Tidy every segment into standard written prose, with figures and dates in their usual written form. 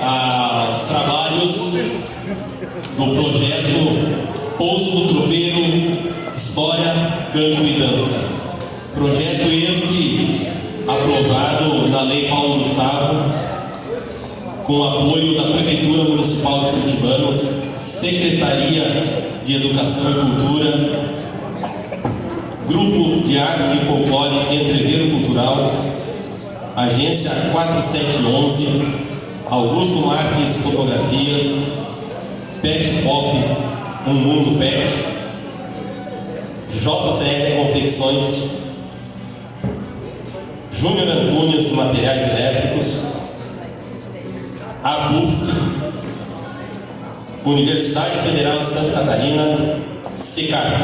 aos trabalhos do projeto Pouso do Tropeiro, História, Canto e Dança. Projeto este aprovado na Lei Paulo Gustavo, com o apoio da Prefeitura Municipal de Curitibanos, Secretaria de Educação e Cultura, Grupo de Arte e Folclore Entreveiro Cultural, Agência 4711, Augusto Marques Fotografias, Pet Pop, Um Mundo Pet, JCR Confecções, Júnior Antunes Materiais Elétricos, a BUFSC, Universidade Federal de Santa Catarina, SECART.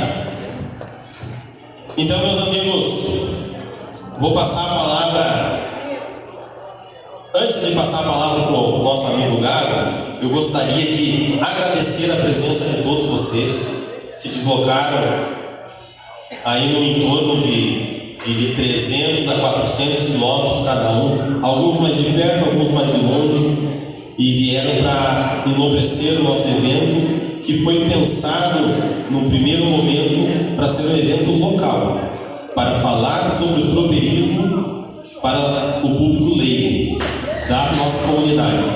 Então, meus amigos, vou passar a palavra. Antes de passar a palavra para o nosso amigo Gago, eu gostaria de agradecer a presença de todos vocês. Se deslocaram aí no entorno de 300 a 400 quilômetros cada um, alguns mais de perto, alguns mais de longe, e vieram para enobrecer o nosso evento, que foi pensado no primeiro momento para ser um evento local, para falar sobre o tropeirismo para o público leigo da nossa comunidade,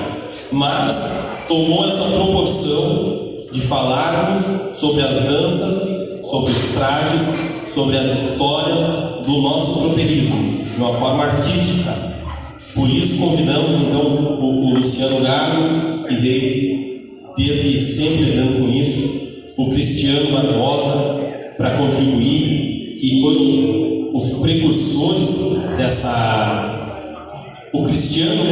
mas tomou essa proporção de falarmos sobre as danças, sobre os trajes, sobre as histórias do nosso tropeirismo, de uma forma artística. Por isso convidamos então o Luciano Gago, que veio desde sempre lidando com isso, o Cristiano Barbosa, para contribuir, que foram os precursores dessa... O Cristiano,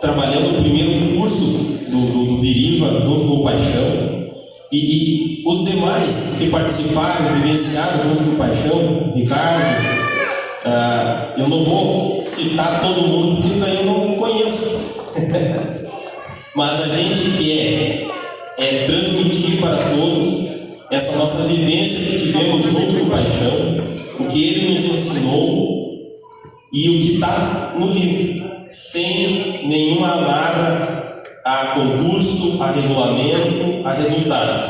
trabalhando o primeiro curso do Biriva, junto com o Paixão, e os demais que participaram, vivenciaram junto com o Paixão, Ricardo, eu não vou citar todo mundo, porque daí eu não conheço. Mas a gente quer transmitir para todos essa nossa vivência que tivemos junto com o Paixão, o que ele nos ensinou e o que está no livro, sem nenhuma amarra a concurso, a regulamento, a resultados.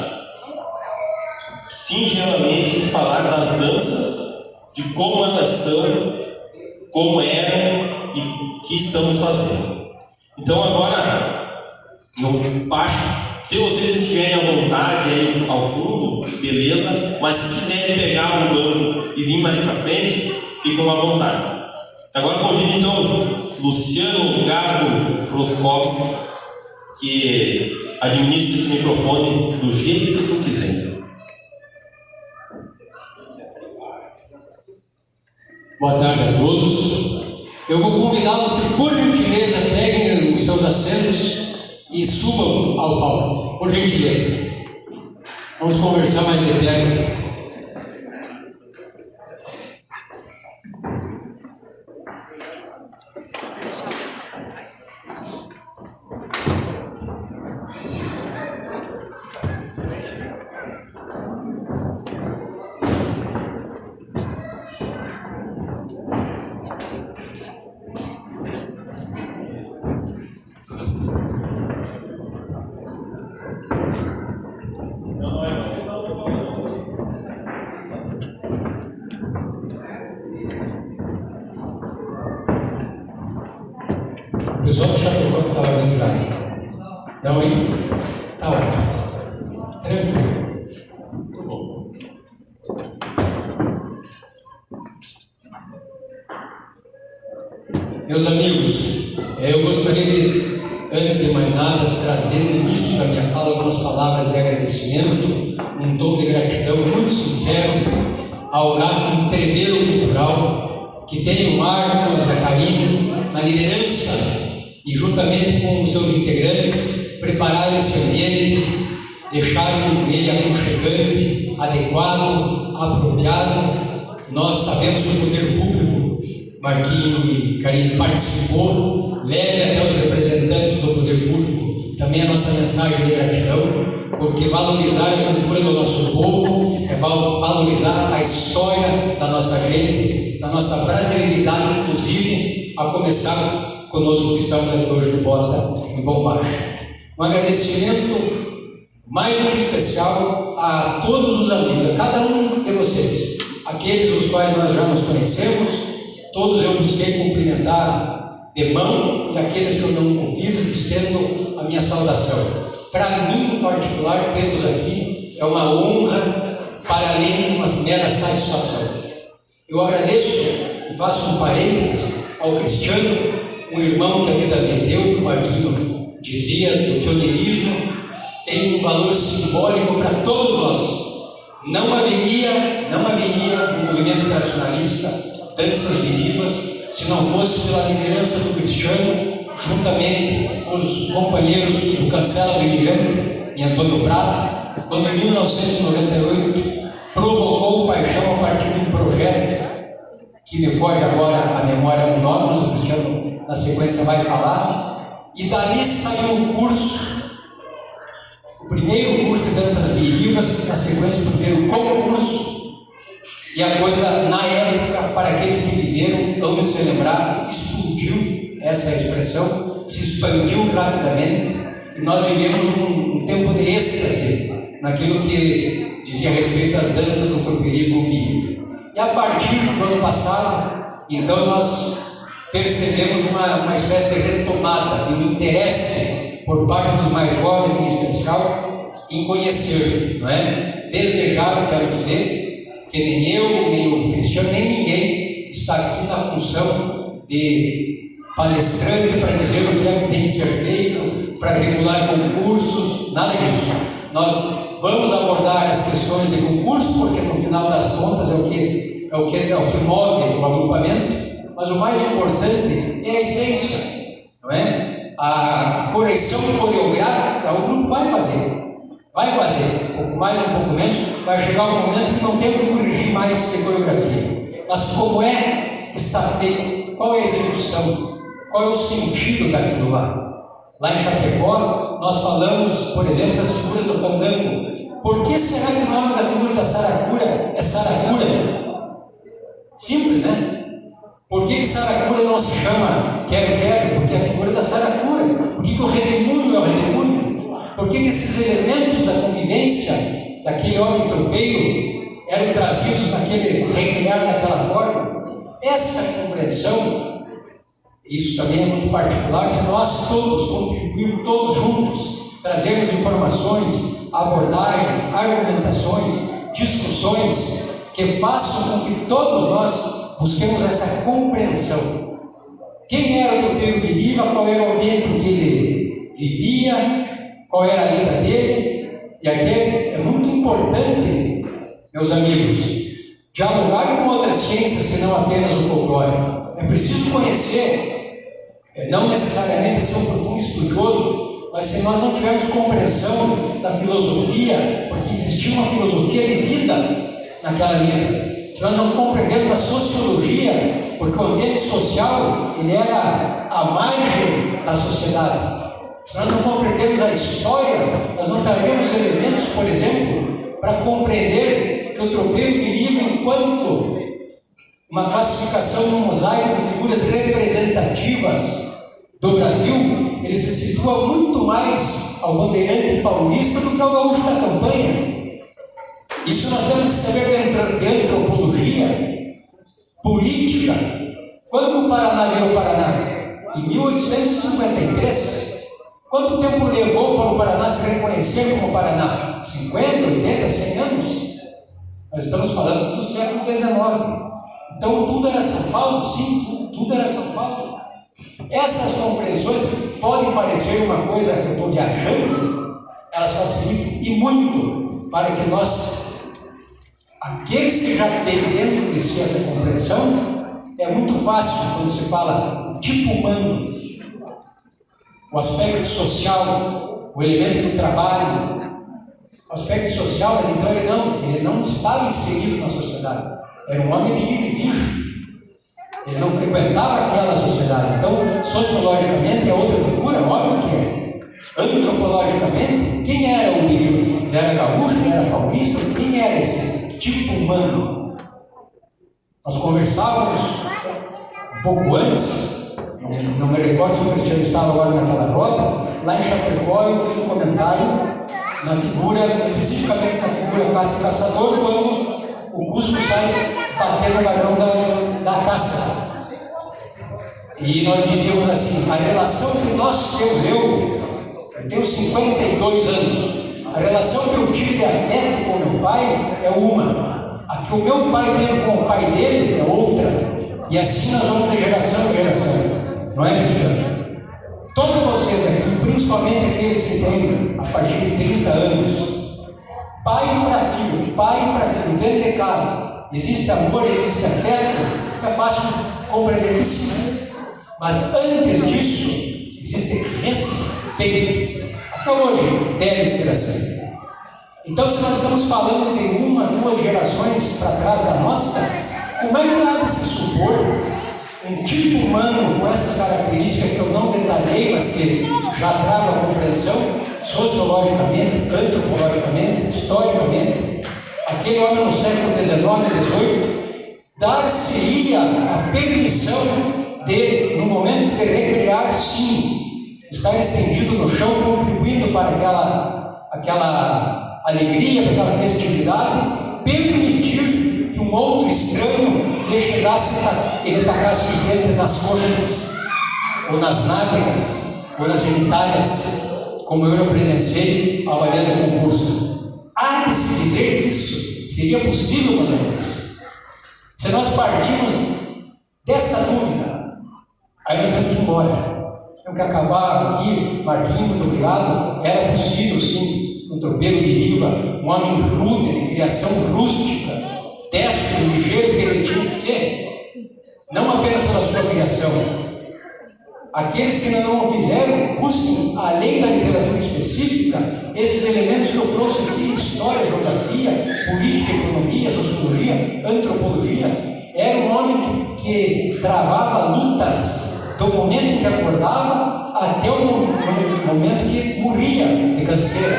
Singelamente falar das danças, de como elas são, como eram e o que estamos fazendo. Então agora, eu acho, se vocês estiverem à vontade aí ao fundo, beleza, mas se quiserem pegar um banco e vir mais para frente, ficam à vontade. Agora convido então Luciano Gago Proskowski, que administra esse microfone do jeito que tu quiser. Boa tarde a todos. Eu vou convidá-los que, por gentileza, peguem os seus assentos e subam ao palco, por gentileza. Vamos conversar mais de perto. O pessoal do Chapecó que estava vindo já. Não, hein? Tá ótimo. Tranquilo. Muito bom. Meus amigos, eu gostaria de, antes de mais nada, trazer no início da minha fala algumas palavras de agradecimento, um tom de gratidão muito sincero ao GAF Entreveiro Cultural, que tem o Marcos, a Karine, na liderança, e juntamente com os seus integrantes, prepararam esse ambiente, deixaram ele aconchegante, adequado, apropriado. Nós sabemos que o poder público, Marquinho e Karine, participou, leve até os representantes do poder público também a nossa mensagem de gratidão, porque valorizar a cultura do nosso povo é valorizar a história da nossa gente, da nossa brasilidade, inclusive, a começar conosco que estamos aqui hoje do Bota e Bombacha. Um agradecimento mais do que especial a todos os amigos, a cada um de vocês, aqueles os quais nós já nos conhecemos, todos eu busquei cumprimentar de mão, e aqueles que eu não o fiz, estendo a minha saudação. Para mim, em particular, tê-los aqui é uma honra para além de uma mera satisfação. Eu agradeço e faço um parênteses ao Cristiano, um irmão que a vida me deu, que o Marquinho dizia, do pioneirismo, tem um valor simbólico para todos nós. Não haveria um movimento tradicionalista, danças birivas, se não fosse pela liderança do Cristiano, juntamente com os companheiros do Cancela do Imigrante, em Antônio Prata, quando em 1998 provocou paixão a partir de um projeto que me foge agora a memória no nome, mas o Cristiano na sequência vai falar, e dali saiu um curso, o primeiro curso de danças birivas, na sequência o primeiro concurso, e a coisa, na época, para aqueles que viveram, vão se lembrar, explodiu, essa é a expressão, se expandiu rapidamente, e nós vivemos um tempo de êxtase naquilo que dizia respeito às danças do corporismo viril. E a partir do ano passado, então nós percebemos uma espécie de retomada, de um interesse por parte dos mais jovens, em especial, em conhecer, não é? Desde já eu quero dizer que nem eu, nem o Cristiano, nem ninguém está aqui na função de palestrante para dizer o que é que tem que ser feito, para regular concursos, nada disso. Nós vamos abordar as questões de concurso, porque no final das contas é o que move o agrupamento, mas o mais importante é a essência, não é? A correção coreográfica o grupo vai fazer, um pouco mais, um pouco menos, vai chegar um momento que não tem que corrigir mais de coreografia, mas como é que está feito, qual é a execução, qual é o sentido daquilo lá. Lá em Chapecó, nós falamos, por exemplo, das figuras do fandango. Por que será que o nome da figura da saracura é saracura? Simples, né? Por que saracura não se chama quero-quero? Porque é a figura da saracura. Por que o redemoinho é o redemoinho? Por que esses elementos da convivência daquele homem tropeiro eram trazidos naquele recriar daquela forma? Essa compreensão, isso também é muito particular, se nós todos contribuirmos, todos juntos, trazermos informações, abordagens, argumentações, discussões que façam com que todos nós busquemos essa compreensão. Quem era o tropeiro biriva, qual era o ambiente em que ele vivia, qual era a vida dele, e aqui é muito importante, meus amigos, dialogar com outras ciências que não apenas o folclore. É preciso conhecer, não necessariamente ser um profundo estudioso, mas se nós não tivermos compreensão da filosofia, porque existia uma filosofia de vida naquela lida, se nós não compreendermos a sociologia, porque o ambiente social ele era a margem da sociedade, se nós não compreendermos a história, nós não traremos elementos, por exemplo, para compreender que o tropeiro viria enquanto uma classificação no mosaico de figuras representativas do Brasil, ele se situa muito mais ao bandeirante paulista do que ao gaúcho da campanha. Isso nós temos que saber de antropologia, política. Quando que o Paraná veio ao Paraná? Em 1853. Quanto tempo levou para o Paraná se reconhecer como Paraná? 50, 80, 100 anos? Nós estamos falando do século XIX. Então tudo era São Paulo? Sim, tudo era São Paulo. Essas compreensões podem parecer uma coisa que eu estou viajando, elas facilitam e muito para que nós, aqueles que já têm dentro de si essa compreensão, é muito fácil quando se fala tipo humano, o aspecto social, o elemento do trabalho, o aspecto social, mas então ele não estava inserido na sociedade. Era um homem de ir e vir. Ele não frequentava aquela sociedade. Então, sociologicamente, é outra figura, óbvio que é. Antropologicamente, quem era o biriva? Ele era gaúcho, ele era paulista? Quem era esse tipo humano? Nós conversávamos um pouco antes, não me recordo se o Cristiano estava agora naquela roda, lá em Chapecó eu fiz um comentário na figura, especificamente na figura caça-caçador, quando o Cusco sai batendo o varão da caça. E nós dizíamos assim, a relação que nós temos, eu tenho 52 anos, a relação que eu tive de afeto com meu pai é uma, a que o meu pai teve com o pai dele é outra, e assim nós vamos de geração em geração. Não é, Cristiano? Todos vocês aqui, principalmente aqueles que têm a partir de 30 anos, pai para filho, dentro de casa, existe amor, existe afeto, é fácil compreender que sim. Mas antes disso, existe respeito. Até hoje deve ser assim. Então, se nós estamos falando de 1, 2 gerações para trás da nossa, como é que há de se supor um tipo humano com essas características que eu não detalhei, mas que já trago a compreensão sociologicamente, antropologicamente, historicamente, aquele homem no século XIX e XVIII, dar-se-ia a permissão de, no momento de recrear, sim, estar estendido no chão, contribuindo para aquela alegria, para aquela festividade, permitir que um outro estranho lhe chegasse, ele tacasse os dentes nas coxas, ou nas nádegas, ou nas genitálias, como eu já presenciei avaliando o concurso. Há de se dizer que isso seria possível, meus amigos. Se nós partirmos dessa dúvida, aí nós temos que ir embora. Temos que acabar aqui. Marquinhos, muito obrigado. Era possível, sim, um tropeiro Biriva, um homem rude, de criação rústica, destro, ligeiro, que ele tinha que ser, não apenas pela sua criação. Aqueles que ainda não o fizeram, busquem, além da literatura específica, esses elementos que eu trouxe aqui: história, geografia, política, economia, sociologia, antropologia. Era um homem que travava lutas do momento em que acordava até o momento que morria de canseira.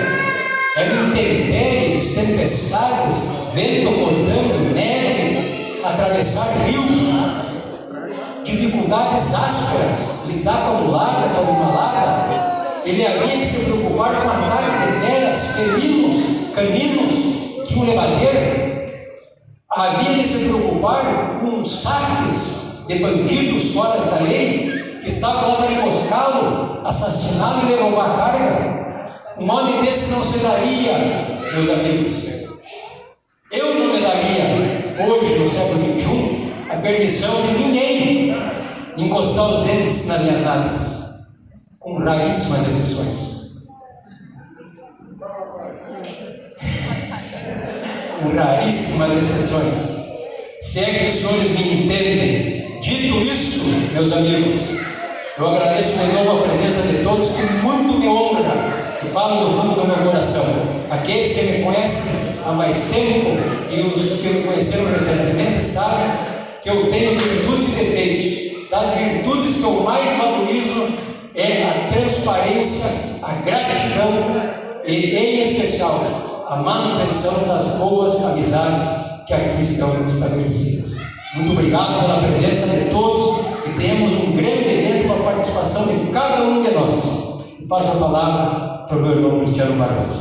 Eram intempéries, tempestades, vento cortando, neve, atravessar rios, dificuldades ásperas, lidar com a mulata, com a animalada. Ele havia que se preocupar com o ataque de feras, felinos, caninos que o levaderam. Havia que se preocupar com saques de bandidos fora da lei, que estavam lá para emboscá-lo, assassiná-lo e lhe roubar a carga. Um homem desse não se daria, meus amigos. Eu não me daria, hoje, no século XXI, a permissão de ninguém encostar os dentes nas minhas nádegas, com raríssimas exceções. Com raríssimas exceções. Se é que os senhores me entendem. Dito isso, meus amigos, eu agradeço de novo a presença de todos, que muito me honra, e falo do fundo do meu coração. Aqueles que me conhecem há mais tempo e os que me conheceram recentemente sabem que eu tenho virtudes e defeitos. Das virtudes que eu mais valorizo é a transparência, a gratidão e, em especial, a manutenção das boas amizades que aqui estão estabelecidas. Muito obrigado pela presença de todos, que temos um grande evento com a participação de cada um de nós. E passo a palavra para o meu irmão Cristiano Barbosa.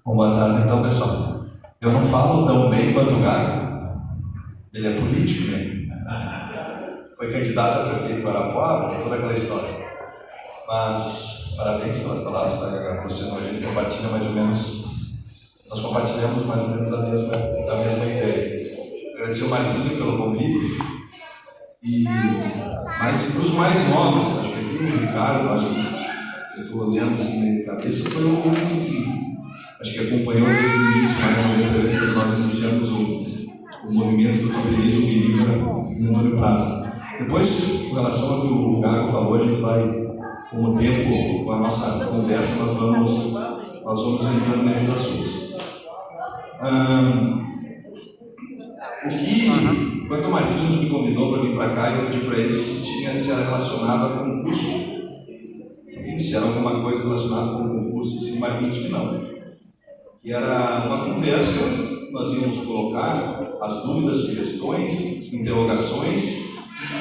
Bom, boa tarde então, pessoal. Eu não falo tão bem quanto o Gago. Ele é político, né? Foi candidato a prefeito de Guarapuava, tem toda aquela história. Mas parabéns pelas palavras, tá, Gago? A gente compartilha mais ou menos, nós compartilhamos mais ou menos da mesma ideia. Agradecer ao Marquinhos pelo convite. Mas para os mais novos, acho que aqui o Ricardo, acho que eu estou olhando assim meio de cabeça, foi o único que acho que acompanhou desde o início, no 98, quando nós iniciamos o movimento do tropeirismo Biriva em Antônio Prado. Depois, com relação ao que o Gago falou, a gente vai, com o tempo, com a nossa conversa, nós vamos entrando nesses assuntos. Quando o Marquinhos me convidou para vir para cá, eu pedi para ele se era relacionado a concurso. Enfim, se era alguma coisa relacionada com concurso, e o Marquinhos que não. que era uma conversa, nós íamos colocar as dúvidas, sugestões, interrogações,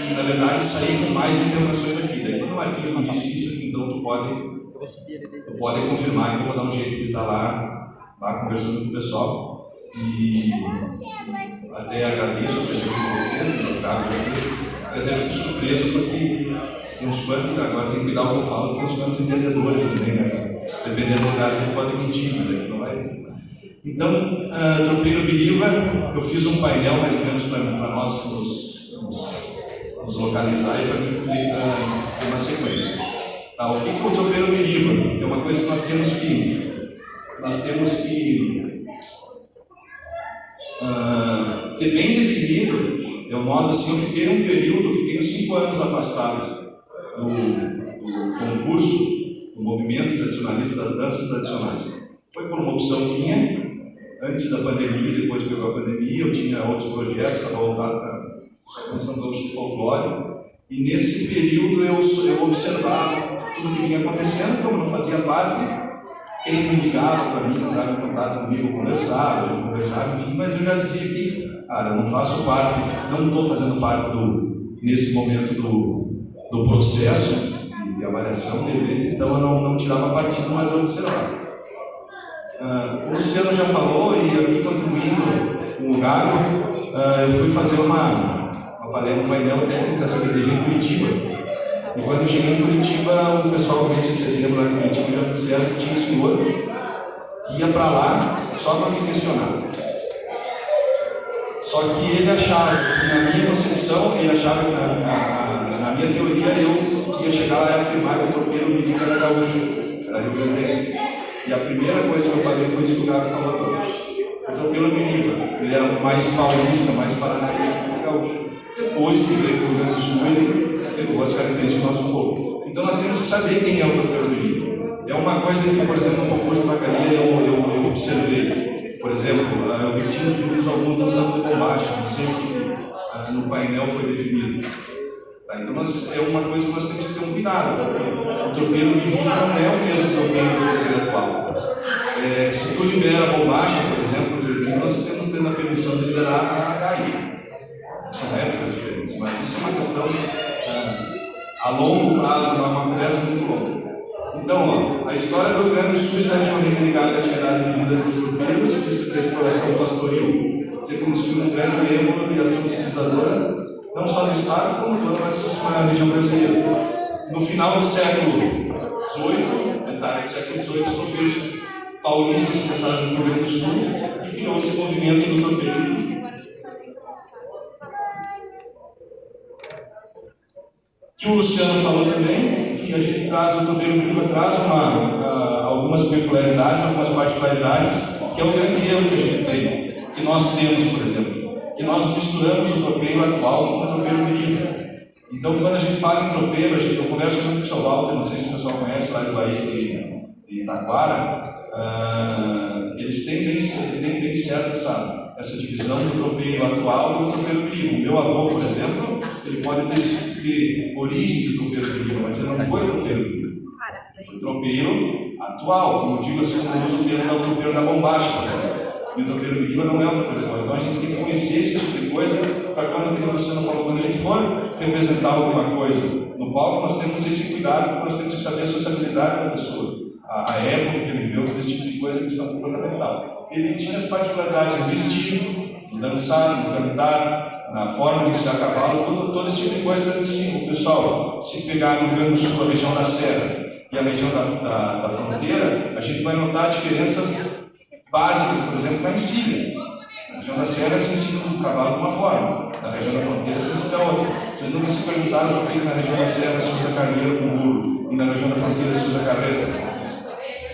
e na verdade sair com mais interrogações daqui. Daí quando o Marquinhos me disse isso, então tu pode confirmar que eu vou dar um jeito de estar lá conversando com o pessoal. E até agradeço a presença de vocês, no cargo de vocês. Eu até fico surpreso porque tem uns quantos, agora tem que cuidar o que eu falo, tem uns quantos entendedores também, né? Dependendo do lugar a gente pode mentir, mas aqui não vai. Então, Tropeiro Biriva, eu fiz um painel mais ou menos para nós nos localizar e para mim ter uma sequência. Tá, o que é o Tropeiro Biriva? Que é uma coisa que nós temos que ter bem definido. Eu noto assim, eu fiquei uns 5 anos afastado do concurso, do movimento tradicionalista das danças tradicionais. Foi por uma opção minha, antes da pandemia, depois pegou a pandemia, eu tinha outros projetos, estava voltado para a Comissão Gaúcha de Folclore, e nesse período eu observava tudo que vinha acontecendo, como eu não fazia parte, quem me ligava para mim, entrava em contato comigo, conversava, enfim, mas eu já dizia que, cara, eu não faço parte, não estou fazendo parte nesse momento do processo de avaliação do evento, então eu não tirava partido, mas eu observava. O Luciano já falou, e aqui contribuindo com o Gago, eu fui fazer um painel técnico da CBTG em Curitiba. E quando eu cheguei em Curitiba, o pessoal do 20 de setembro lá em Curitiba já me disseram que tinha um senhor que ia para lá só para me questionar. Só que ele achava que, na minha concepção, que na minha teoria, eu ia chegar lá e afirmar que o Tropeiro Biriva era gaúcho, era rio-grandense. E a primeira coisa que eu falei foi isso que o Gago falou. O Tropeiro Biriva, ele era mais paulista, mais paranaense do que gaúcho. Depois que veio para o Rio Grande do Sul, ele pegou as características do nosso povo. Então nós temos que saber quem é o Tropeiro Biriva. É uma coisa que, por exemplo, no concurso de vacaria eu observei. Por exemplo, eu vi que tinha os grupos alguns dançando de bombacha, não sei o que no painel foi definido. Tá? Então é uma coisa que nós temos que ter um cuidado, porque o Tropeiro Biriva não é o mesmo tropeiro do tropeiro atual. Se tu libera a bombacha, por exemplo, nós temos que ter a permissão de liberar a gaita. São épocas diferentes, mas isso é uma questão a longo prazo, uma conversa muito longa. Então, a história do Rio Grande do Sul está intimamente ligada à atividade vivida pelos tropeiros, visto que a exploração pastoril se constituiu um grande êmbolo de ação civilizadora, não só no estado, como toda a região brasileira. No final do século XVIII, metade do século XVIII, os tropeiros paulistas começaram no Rio Grande do Sul e criou-se o movimento do tropeiro. Que o Luciano falou também, que a gente traz, o Tropeiro Biriva traz algumas peculiaridades, algumas particularidades, que é o grande erro que a gente tem, que nós temos, por exemplo, que nós misturamos o tropeiro atual com o Tropeiro Biriva. Então, quando a gente fala em tropeiro, eu converso muito com o seu Walter, não sei se o pessoal conhece lá de Bahia de Itaquara, eles têm bem certo essa divisão do tropeiro atual e do Tropeiro Biriva. O meu avô, por exemplo, ele pode ter origem de Tropeiro Biriva, mas ele não foi Tropeiro Biriva. Foi tropeiro atual, como eu digo assim, como eu uso o termo do tropeiro da bombacha, por exemplo. E o Tropeiro Biriva não é o tropeiro atual. Então a gente tem que conhecer esse tipo de coisa, para quando o Luciano falou, quando a gente for representar alguma coisa no palco, nós temos esse cuidado, porque nós temos que saber a sociabilidade da pessoa. A época que ele viveu, todo esse tipo de coisa é questão fundamental. Ele tinha as particularidades no vestido, no dançar, no cantar, na forma de ensinar cavalo, todo esse tipo de coisa tem que sim. O pessoal, se pegar no Rio Grande do Sul, a região da Serra e a região da fronteira, a gente vai notar diferenças básicas, por exemplo, na encilha. Na região da Serra se ensina o cavalo de uma forma, na região da fronteira se ensina outra. Vocês nunca se perguntaram por que na região da Serra se usa carneiro com burro e na região da fronteira se usa carreta?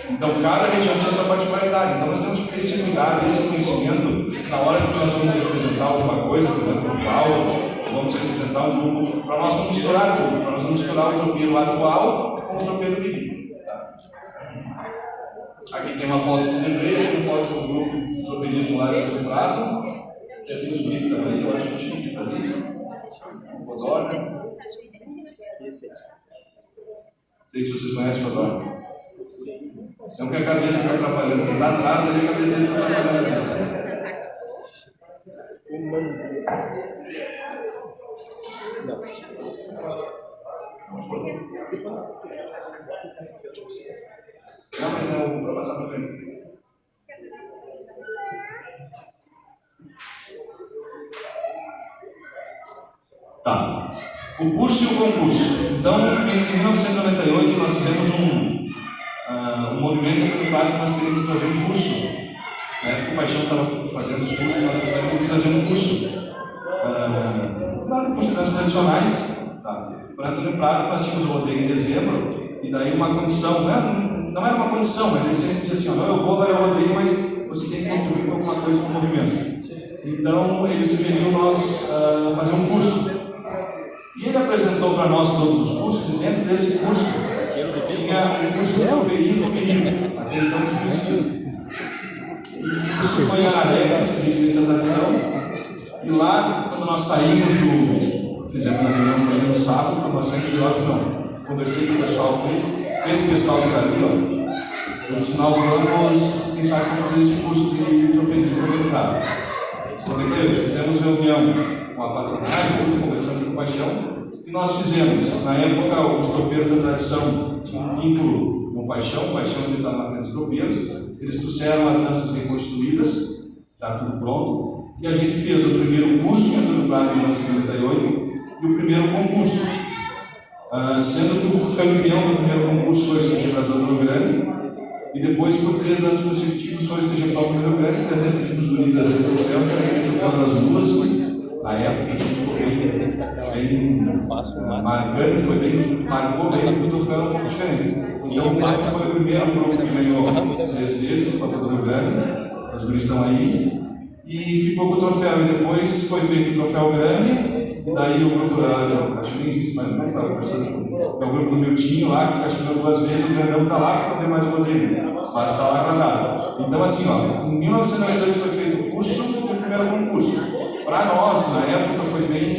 Então, cada região tem a sua particularidade. Então, nós temos que ter esse cuidado, esse conhecimento na hora que nós vamos representar alguma coisa, por exemplo, um palco, vamos representar um grupo, para nós não misturar tudo, para nós não misturar o tropeiro atual com o tropeiro biriva. Aqui tem uma foto do Debré, aqui uma foto do grupo Tropeirismo lá do Prado, tem os bicos também, eu acho que tinha bico ali, o Codorna. Não sei se vocês conhecem o Codorna. Então que a cabeça está atrapalhando quem está atrás, aí a cabeça dele está atrapalhando a visão. Não foi. Não, mas é para passar para frente. Tá. O curso e o concurso. Então, em 1998, nós fizemos um movimento aqui no Prado que nós queríamos trazer um curso. Na época, o Paixão estava fazendo os cursos, nós gostaríamos de trazer um curso. Cursos tradicionais. Tá. Para Antônio Prado, nós tínhamos o rodeio em dezembro, e daí uma condição, não era uma condição, mas ele sempre dizia assim: não, eu vou dar o rodeio, mas você tem que contribuir com alguma coisa para o movimento. Então, ele sugeriu nós fazer um curso. E ele apresentou para nós todos os cursos, e dentro desse curso tinha o curso de tropeirismo perigo, até então desconhecido. E isso foi em Araré, no Estudante da Tradição. E lá, quando nós saímos fizemos a reunião com ele no sábado, quando nós saímos de lá, conversei com o pessoal, com esse pessoal que está ali, ó. Eu disse: nós vamos, quem sabe, fazer esse curso de tropeirismo no Prado. Em 98, fizemos reunião com a patronagem, conversamos com o Paixão, e nós fizemos, na época, os tropeiros da tradição tinham um vínculo com o Paixão ele estava na frente dos tropeiros, eles trouxeram as danças reconstruídas, já tudo pronto, e a gente fez o primeiro curso em Antônio Prado em 1998 e o primeiro concurso, sendo que o campeão do primeiro concurso foi o CG Brasil do Rio Grande, e depois, por 3 anos consecutivos, foi o CG Top do Rio Grande, que até pedimos para os guris trazer o troféu, que era aquele troféu das mulas. Na época, assim, ficou bem marcante, marcou bem, porque o troféu era um pouco diferente. Então, o Paco foi o primeiro grupo que ganhou 3 vezes o Paco do Rio Grande, os guris estão aí, e ficou com o troféu. E depois foi feito o troféu grande, e daí o grupo, acho que nem existe mais, não estava conversando com o grupo do Miltinho lá, que acho que ganhou 2 vezes, o grandão está lá para poder mais rodeio, mas está lá guardado. Então, assim, ó, em 1998 foi feito o curso e o primeiro concurso. Para nós, na época, foi bem.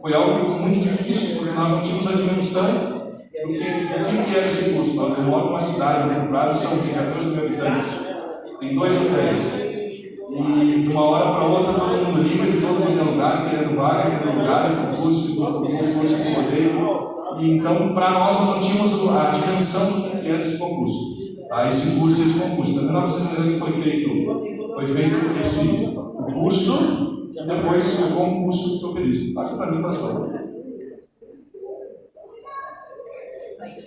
Foi algo muito difícil, porque nós não tínhamos a dimensão do que era esse curso. Eu moro numa cidade, Antônio Prado, tem 14 mil habitantes, tem 2 hotéis. E de uma hora para outra, todo mundo liga de todo mundo é lugar, querendo vaga, querendo lugar, concurso, concurso com rodeio. E então, para nós não tínhamos a dimensão do que era esse concurso. Esse curso e esse concurso. Então, em 1998 foi feito esse curso e depois o concurso de tropeirismo. Passa para mim, faz favor.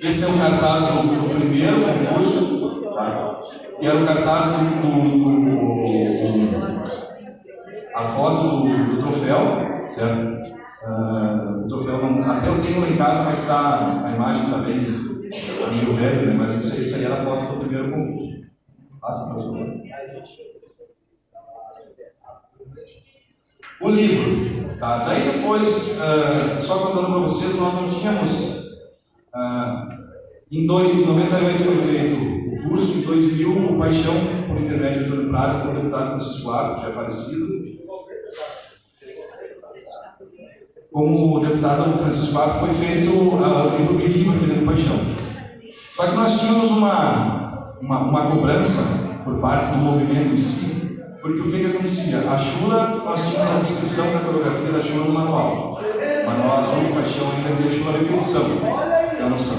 Esse é o cartaz do primeiro concurso, tá? E era o cartaz a foto do troféu, certo? O troféu, até eu tenho lá em casa, mas a imagem está bem, meio velho, né? Mas isso aí era a foto do primeiro concurso. Passa para favor. O livro, tá? Daí depois, só contando para vocês, nós não tínhamos. Em 98 foi feito o curso, em 2000 o Paixão, por intermédio de Antônio Prado, com o deputado Francisco Arco, já falecido. Como o deputado Francisco Arco, foi feito o livro Bilivo, aquele do Paixão. Só que nós tínhamos uma cobrança por parte do movimento em si. Porque o que acontecia? A chula, nós tínhamos a descrição da coreografia da chula no manual. O manual azul do Paixão ainda tem a chula repetição, tem a noção.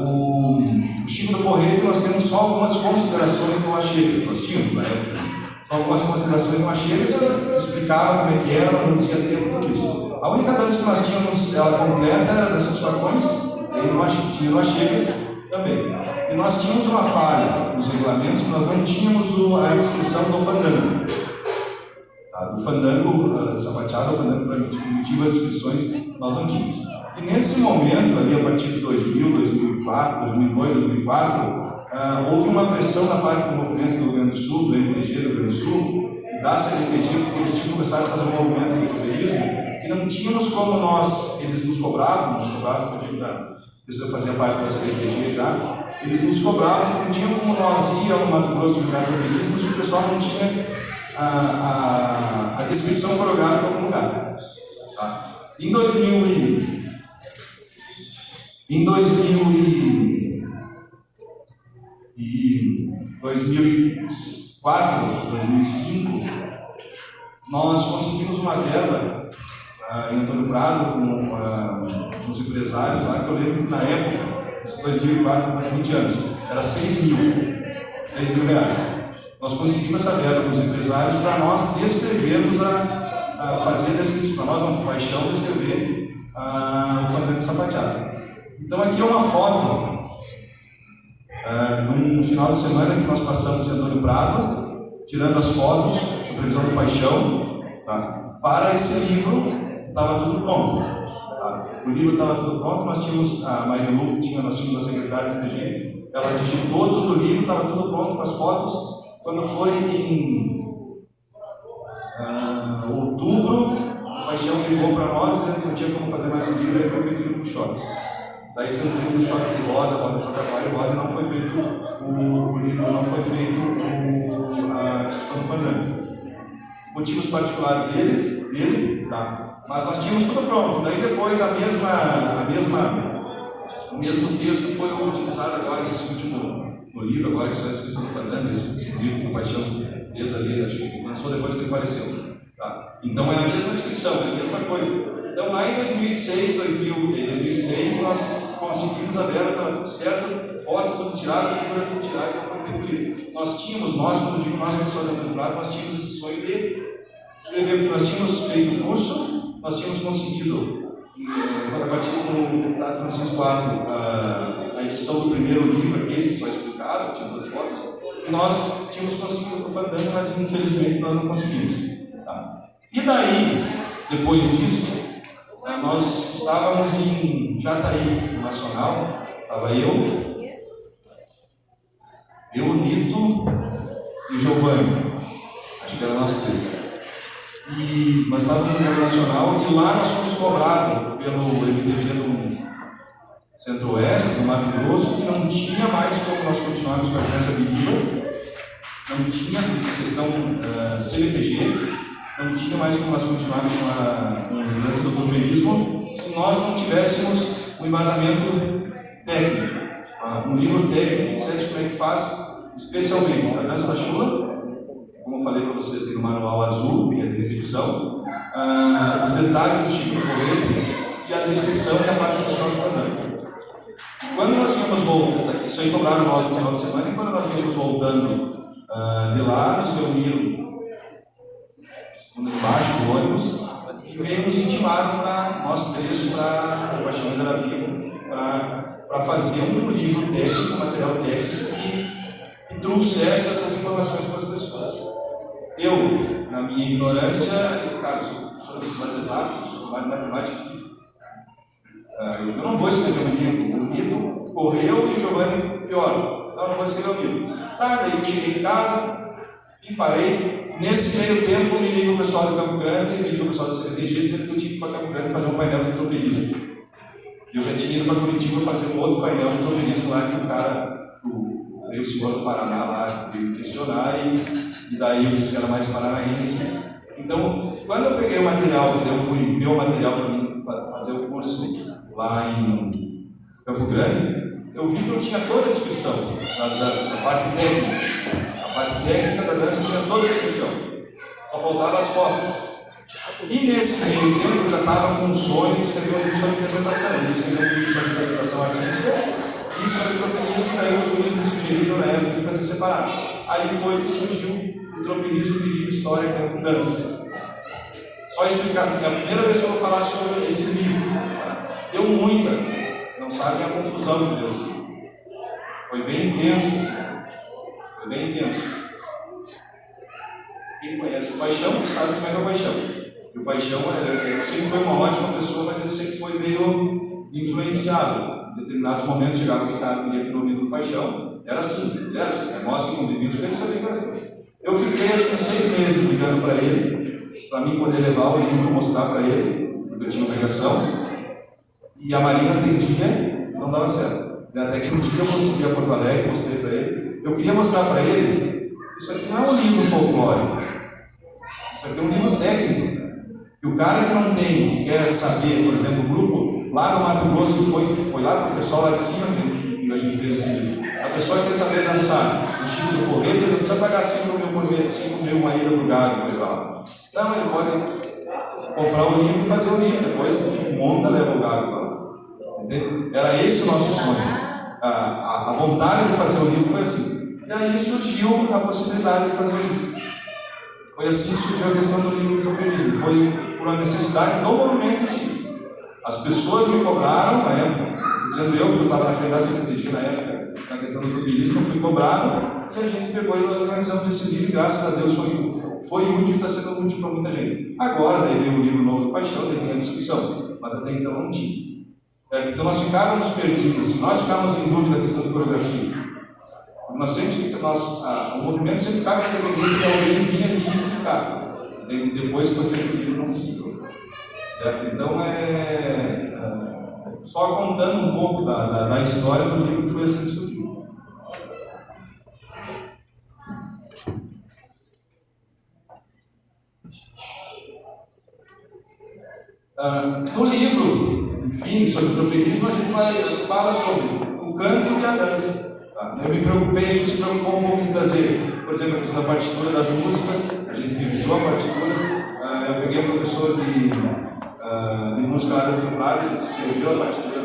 O Chico do Porrete, nós temos só algumas considerações do Achegas, nós tínhamos na época. Só algumas considerações do Achegas que explicavam como é que era, mas não dizia tempo, tudo isso. A única dança que nós tínhamos, ela completa, era a dança dos facões, e tinha no Achegas também. E nós tínhamos uma falha nos regulamentos, que nós não tínhamos a inscrição do fandango. Do fandango, sapateado, o fandango primitivo, as inscrições, nós não tínhamos. E nesse momento, ali a partir de 2000, 2004, 2002, 2004, houve uma pressão da parte do movimento do Rio Grande do Sul, do MTG do Rio Grande do Sul, e da CNTG, porque eles tinham começado a fazer um movimento do tropeirismo, e não tínhamos como eles nos cobravam, que eu digo, eu fazia parte da CNTG já, eles nos cobravam, porque não tinha como nós ir ao Mato Grosso jogar tropeirismo se o pessoal não tinha a descrição coreográfica em algum lugar. Tá? Em 2000 Em 2004, 2005, nós conseguimos uma verba em Antônio Prado com os empresários lá, que eu lembro que na época, em 2004, faz 20 anos, era 6 mil reais. Nós conseguimos essa verba com os empresários para nós descrevermos fazer a descrição, para nós uma paixão descrever o Fandango Sapateado. Então aqui é uma foto num final de semana que nós passamos em Antônio Prado, tirando as fotos, supervisão do Paixão, tá? Para esse livro estava tudo pronto. Tá? O livro estava tudo pronto, nós tínhamos a Maria Lu, nós tínhamos a secretária de TG, ela digitou todo o livro, estava tudo pronto com as fotos. Quando foi em outubro, o Paixão ligou para nós dizendo que não tinha como fazer mais um livro, aí foi feito o livro do Shots. Daí sendo o livro do Shot de roda, troca-palho, roda, e não foi feito o livro, não foi feito a descrição do Fandango. Motivos particulares dele, tá? Mas nós tínhamos tudo pronto. Daí depois o mesmo texto foi utilizado agora nesse último no livro, agora que saiu a descrição do Fandango, esse livro que o Paixão fez ali, acho que lançou depois que ele faleceu. Tá? Então é a mesma descrição, é a mesma coisa. Então lá em 2006 nós conseguimos a verba, estava tudo certo, foto tudo tirada, figura tudo tirada, não foi feito o livro. Quando digo nós, pessoal da Antônio Prado, nós tínhamos esse sonho de escrever, porque nós tínhamos feito o curso, nós tínhamos conseguido, em contrapartida com o deputado Francisco Arco, a edição do primeiro livro, aquele só explicava, tinha duas fotos, e nós tínhamos conseguido o Fandango, mas infelizmente nós não conseguimos. Tá? E daí, depois disso, nós estávamos em Jataí, no Nacional, estava eu, o Nito e o Giovanni, acho que era nós três. E nós estávamos no Nacional e lá nós fomos cobrados pelo MTG do Centro-Oeste, do Mato Grosso, que não tinha mais como nós continuarmos com a agência viva, não tinha questão CBTG, não tinha mais como nós continuarmos com o lance do tropelismo se nós não tivéssemos um embasamento técnico, um livro técnico que dissesse como é que faz, especialmente a dança da chula, como eu falei para vocês, tem o manual azul, que é de repetição, os detalhes do Chico do Porrete e a descrição e a parte musical do Fandango. Quando nós íamos voltando, isso aí cobraram nós no final de semana, e quando nós íamos voltando de lá, nos reuniram embaixo do ônibus e veio nos intimaram para nós três, para o Paixão ainda era vivo, para fazer um livro técnico, um material técnico que trouxesse essas informações para as pessoas. Eu, na minha ignorância, cara, sou mais exato, sou mais matemática e física. Eu não vou escrever um livro. O Nito correu e o Giovanni pior. Não vou escrever um livro. Tá, daí eu cheguei em casa, parei. Nesse meio tempo, me liga o pessoal do Campo Grande, me liga o pessoal da CBTG, dizendo que eu tinha que ir para Campo Grande fazer um painel de tropelismo. Eu já tinha ido para Curitiba fazer um outro painel de tropelismo lá, que o cara, veio o senhor do Paraná lá, veio me questionar, e daí eu disse que era mais paranaense. Então, quando eu peguei o material, quando eu fui ver o material para mim, para fazer o curso lá em Campo Grande, eu vi que eu tinha toda a descrição das danças, a parte técnica. A parte técnica da dança tinha toda a descrição, só faltavam as fotos. E nesse meio tempo eu já estava com um sonho de escrever um livro sobre interpretação. Eu ia escrever um livro sobre interpretação artística e sobre tropelismo, daí os guris me sugeriram na época de fazer separado. Aí foi que surgiu o tropelismo de livro história canto dança. Só explicar, é a primeira vez que eu vou falar sobre esse livro. Tá? Deu muita, vocês não sabem a confusão que deu esse livro. Foi bem intenso, foi bem intenso. Quem conhece o Paixão sabe como é que é o Paixão. E o Paixão ele sempre foi uma ótima pessoa, mas ele sempre foi meio influenciável. Em determinados momentos chegava o cara que ia ter ouvido do Paixão, era assim. É nós que convivíamos com ele, sabia que era assim. Eu fiquei acho que uns 6 meses ligando para ele, para mim poder levar o livro, mostrar para ele, porque eu tinha obrigação. E a Marina atendia e não dava certo. Até que um dia eu consegui a Porto Alegre, mostrei para ele. Eu queria mostrar para ele, isso aqui não é um livro folclórico, isso aqui é um livro técnico. E o cara que não tem, que quer saber, por exemplo, o grupo lá no Mato Grosso, que foi lá para o pessoal lá de cima, que a gente fez esse livro. A pessoa quer saber dançar no Chico do Porrete, ele não precisa pagar 5 mil por mês, 5 mil uma ida para o gado, vai lá. Não, ele pode comprar o livro e fazer o livro, depois monta, leva o gado para lá. Entende? Era esse o nosso sonho. A vontade de fazer o livro foi assim. E aí surgiu a possibilidade de fazer o livro. Foi assim que surgiu a questão do livro do troperismo. Foi por uma necessidade do movimento em si. As pessoas me cobraram na época. Estou dizendo eu, que eu estava na frente da CNTG na época, na questão do troperismo, eu fui cobrado e a gente pegou e nós organizamos esse livro e graças a Deus foi útil e está sendo útil para muita gente. Agora, daí veio o livro novo do Paixão, daí tem a descrição, mas até então não tinha. Então nós ficávamos perdidos, se nós ficávamos em dúvida da questão de coreografia. O movimento sempre ficava na dependência de alguém vinha ali e explicava. Depois que foi feito o livro, não precisou. Certo? Então, só contando um pouco da história do livro que foi assim que surgiu. No livro, enfim, sobre o troperismo, a gente fala sobre o canto e a dança. Eu me preocupei, a gente se preocupou um pouco de trazer, por exemplo, a questão da partitura das músicas, a gente revisou a partitura. Eu peguei um professor de música lá do Rio Prado, ele escreveu a partitura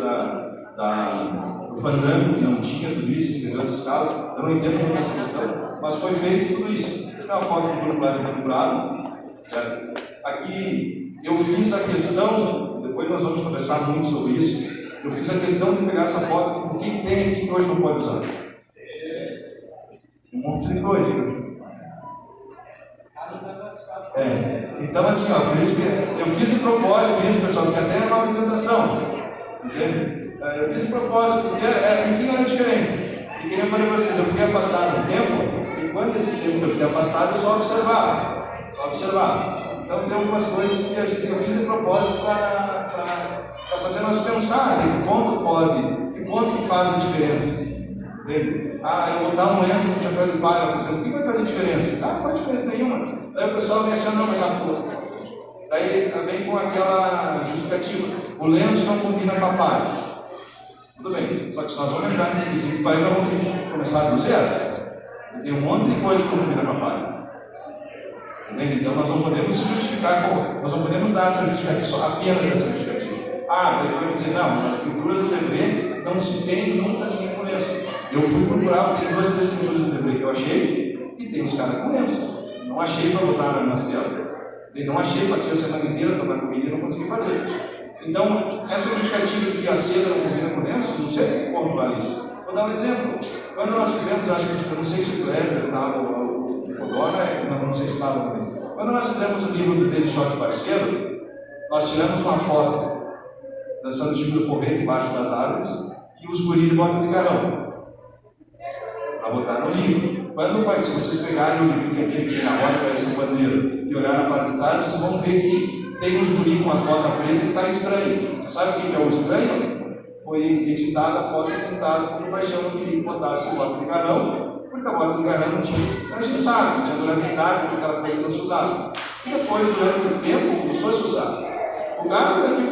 do fandango, que não tinha tudo isso, escreveu as escalas. Eu não entendo muito essa questão, mas foi feito tudo isso. Isso é uma foto do grupo lá do Rio Prado, certo? Aqui eu fiz a questão, depois nós vamos conversar muito sobre isso, eu fiz a questão de pegar essa foto, o que tem aqui que hoje não pode usar? Um monte de coisa. Então assim, por isso que eu fiz de propósito isso, pessoal, porque até é uma apresentação, entende? Eu fiz de propósito, porque enfim era diferente. E queria falar para vocês, eu fiquei afastado um tempo, e quando esse tempo que eu fiquei afastado, eu só observava. Então tem algumas coisas que eu fiz de propósito para fazer nós pensar, que ponto pode, que ponto que faz a diferença. Entende? Eu botar um lenço no chapéu de palha, por exemplo, o que vai fazer diferença? Não faz diferença nenhuma. Daí o pessoal vem achando, não, mas daí vem com aquela justificativa, o lenço não combina com a palha. Tudo bem, só que se nós vamos entrar nesse quesito de palha, nós vamos ter que começar do zero. E tem um monte de coisa que não combina com a palha. Entende? Então nós não podemos justificar, nós não podemos dar essa justificativa, apenas essa justificativa. Daí tu vai me dizer, não, nas pinturas do Debré não se tem nunca ninguém com lenço. Eu fui procurar, tem 2, 3 pinturas do Debré que eu achei, e tem os caras com lenço. Não achei para botar nas telas. Não achei, passei a semana inteira, estava na corrida e não consegui fazer. Então, essa justificativa de que a seda não combina com lenço, não sei até que ponto vale isso. Vou dar um exemplo. Quando nós fizemos, acho que eu não sei se o Kleber estava, o Codona, não sei se estava também. Quando nós fizemos o livro do Delichote Parceiro, nós tiramos uma foto dançando o Chico do Porrete embaixo das árvores e os guris de bota de garrão para botar no livro. Se vocês pegarem o livrinho aqui, que tem a roda, parece um bandeiro, e olhar na parte de trás, vocês vão ver que tem uns guris com as botas pretas que está estranho. Você sabe o que é o estranho? Foi editada a foto e pintada como Paixão não queria que botasse bota de garrão, porque a bota de garrão não tinha. Então a gente sabe, não tinha durabilidade, aquela coisa não se usava. E depois, durante o tempo, começou a se usar. O Gago está aqui,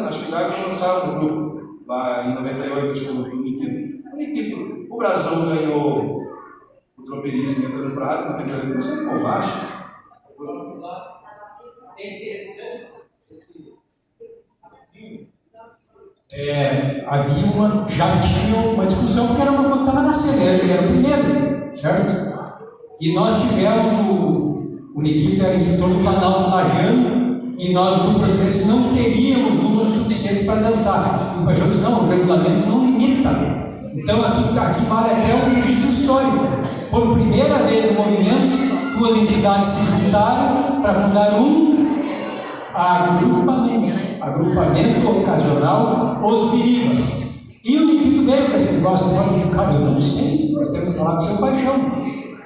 acho que o Gago lançava no grupo, lá em 98, acho que do Nikito. O Nikito, o Brasão ganhou o troperismo entrando no Prado, em 98, não sei como baixo. Já tinha uma discussão porque era uma coisa que estava nascendo, ele era o primeiro, certo? E nós tivemos o Nikito era instrutor do Planalto Lajeano e nós do processo não teríamos número suficiente para dançar. E o Paixão disse, não, o regulamento não limita. Então aqui vale até um registro histórico. Por primeira vez no movimento, 2 entidades se juntaram para fundar um agrupamento ocasional, os Biribas. E o Nikito veio com esse negócio, cara, eu não sei, nós temos que falar com o seu Paixão.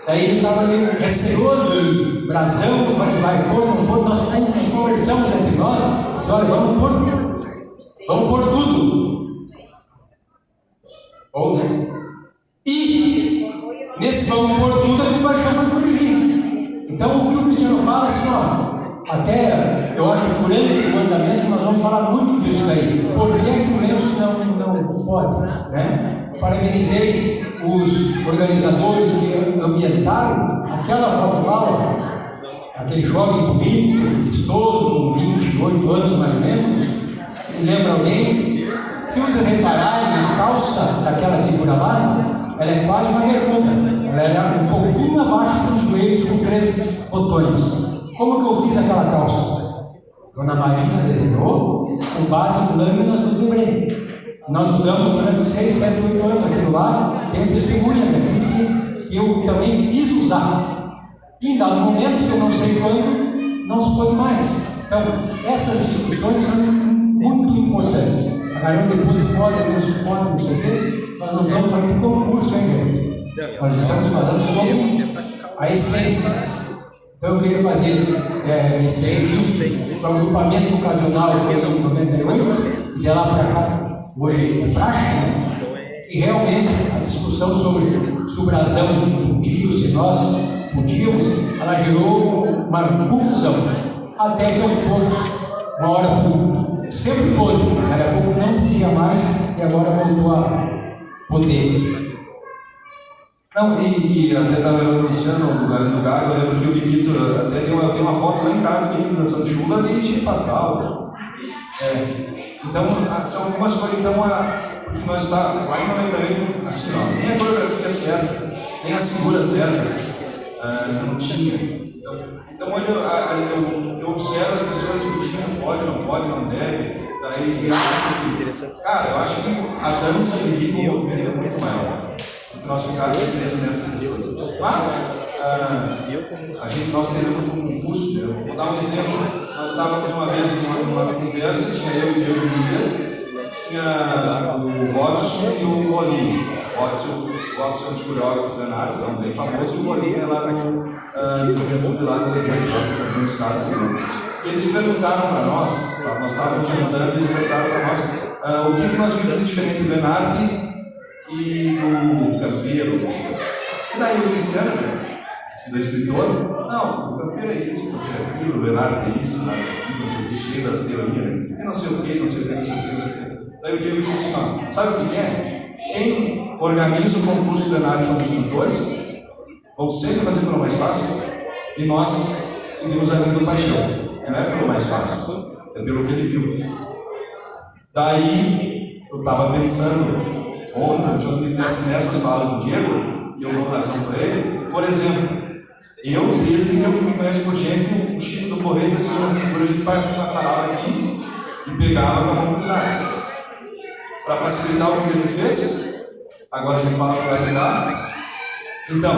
Daí ele estava meio receoso, e Brasão vai pôr, não pôr, nós conversamos entre nós, disse, olha, vamos pôr tudo. Ou, né? E nesse vamos pôr tudo é que o Paixão vai corrigir. Então o que o Cristiano fala assim, Até, eu acho que durante o andamento nós vamos falar muito disso daí. Por que é que o lenço não pode? Né? Parabenizei os organizadores que ambientaram aquela foto lá, ó, aquele jovem bonito, vistoso, com 28 anos mais ou menos. Me lembra alguém? Se vocês repararem, a calça daquela figura lá, ela é quase uma bermuda. Ela era um pouquinho abaixo dos joelhos, com 3 botões. Como que eu fiz aquela calça? Dona Marina desenhou com base em lâminas do Debré. Nós usamos durante 6, 7, 8 anos aquilo lá. Tenho testemunhas aqui que eu também fiz usar. E em dado momento, que eu não sei quando, não se pode mais. Então, essas discussões são muito importantes. Agora, depois pode, não se pode, não sei o quê. Nós não estamos falando de concurso, hein, gente? Nós estamos falando sobre a essência. Então eu queria fazer esse registro para o agrupamento ocasional que foi em 98, e de lá para cá, hoje é praxe, né? E realmente a discussão sobre o brasão podia, se nós podíamos, ela gerou uma confusão. Até que aos poucos, uma hora sempre pôde, daqui a pouco não podia mais, e agora voltou a poder. Não, e até estava lembrando o Luciano, do Galho do Gago, eu lembro que o Liquito, até tem uma foto lá em casa, o Liquito dançando chula, nem tinha para fralda. Então, são algumas coisas, então, porque nós está lá em 98, assim, ó, nem a coreografia certa, nem as figuras certas, não tinha. Então hoje eu observo as pessoas discutindo, pode, não deve, daí, cara, eu acho que a dança e o movimento é muito maior. Nós ficamos presos nessas questões. Mas, nós teremos um concurso, né? Vou dar um exemplo. Nós estávamos uma vez numa conversa, tinha eu e o Diego Miller, tinha o Robson e o Bolinho. O Robson é um dos coreógrafos da Nário, é um bem famoso, e o Bolinho é lá no Juventude, lá do Alegrete, lá fica no estado. E eles perguntaram para nós estávamos jantando, e eles perguntaram para nós o que nós vimos de diferente do Benarte e do Campeiro. E daí o Cristiano, né? Do escritor, não, o Campeiro é isso, o Campeiro é aquilo, o Leonardo é isso, o Leonardo é aquilo, não sei o que, cheio das teorias, né? E não sei o que, não sei o que, não sei o que, não sei o que. Daí o Diego disse assim, ó, sabe o que é? Quem organiza o concurso do Leonardo são os instrutores, vão sempre fazer pelo mais fácil, e nós seguimos a linha do paixão. Não é pelo mais fácil, é pelo que ele viu. Daí eu estava pensando ontem, nessas falas do Diego, e eu dou razão para ele. Por exemplo, eu, desde que eu me conheço por gente, o Chico do Porreta, assim, uma figura, a gente parava aqui e pegava com a mão cruzada. Para facilitar o que a gente fez, agora a gente fala para ajudar. Então,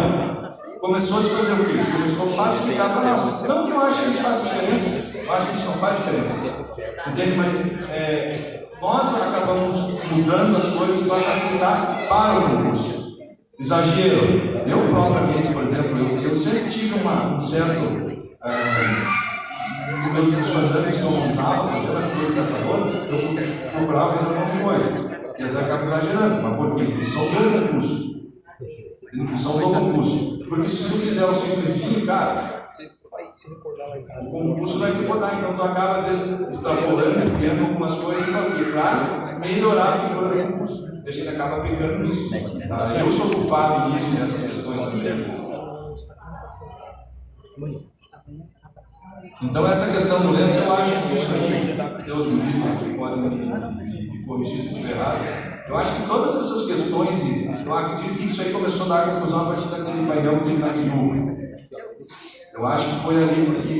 começou a se fazer o quê? Começou a facilitar para nós. Não que eu ache que isso faça diferença, eu acho que isso não faz diferença. Entende? Mas nós acabamos mudando as coisas para facilitar para o concurso. Exagero. Eu propriamente, por exemplo, eu sempre tive um certo... nos fandangas que eu montava, por exemplo, a figura do caçador, eu procurava fazer um monte de coisa. E às vezes acaba exagerando. Mas por quê? Em função do concurso. Em função do concurso. Porque se tu fizer o simplesinho, cara... o concurso vai te rodar, então tu acaba às vezes extrapolando, criando algumas coisas para melhorar a figura do concurso. E a gente acaba pegando nisso. Eu sou culpado nisso, nessas questões também. Então essa questão do lenço, eu acho que isso aí, que os budistas aqui podem me corrigir se eu estiver errado. Eu acho que todas essas questões eu acredito que isso aí começou a dar confusão a partir daquele painel que teve na Viúva. Eu acho que foi ali porque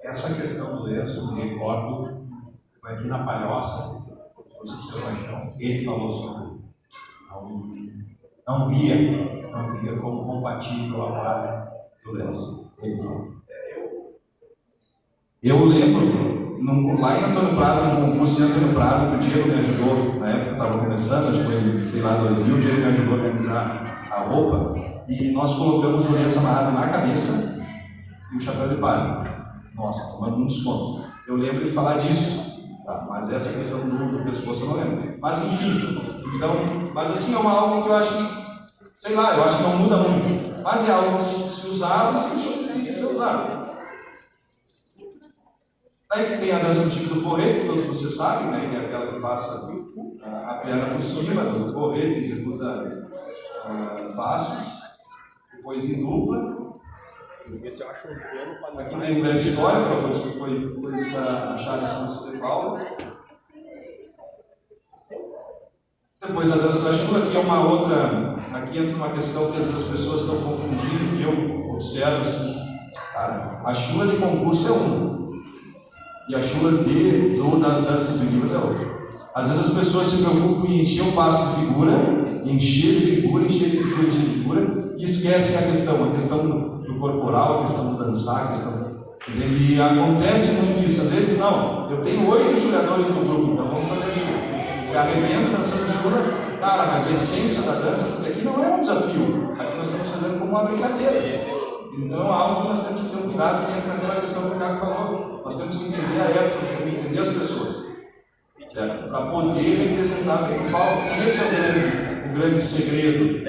essa questão do lenço, eu me recordo, foi aqui na Palhoça, o seu Paixão, ele falou sobre não via como compatível a palha do lenço. Ele falou. Eu lembro, lá em Antônio Prado, no concurso de Antônio Prado, que o Diego me ajudou, na época eu estava começando, acho que foi, sei lá, 2000, o Diego me ajudou a organizar a roupa. E nós colocamos o lenço amarrado na cabeça e o chapéu de palha. Nossa, tomando um desconto. Eu lembro de falar disso, tá? Mas essa questão do pescoço eu não lembro. Mas enfim, então, mas assim é algo que eu acho que, sei lá, eu acho que não muda muito. mas é algo que se usava e se deixou de ser usado. Aí que tem a dança do Chico do Porrete, que todos vocês sabem, né? Que é aquela que passa a perna por cima do porrete, executa passos, depois em dupla. Aqui tem um breve histórico, que foi achada em São de Paulo. Depois a dança da chula, que é uma outra. Aqui entra uma questão que às vezes as pessoas estão confundindo, que eu observo assim. Cara, a chula de concurso é uma. E a chula das danças primitivas é outra. Às vezes as pessoas se preocupam em encher o passo de figura, encher de figura, e esquecem a questão do corporal, a questão do dançar, a questão. E acontece muito isso. Às vezes, não, eu tenho 8 chuleadores no grupo, então vamos fazer chula. Se arrebenta dançando chula, cara, mas a essência da dança, porque aqui não é um desafio, aqui nós estamos fazendo como uma brincadeira. Então é algo que nós temos que ter um cuidado, que entra naquela questão que o Caco falou. Nós temos que entender a época, nós temos que entender as pessoas, para poder representar bem o palco. Esse é o grande segredo.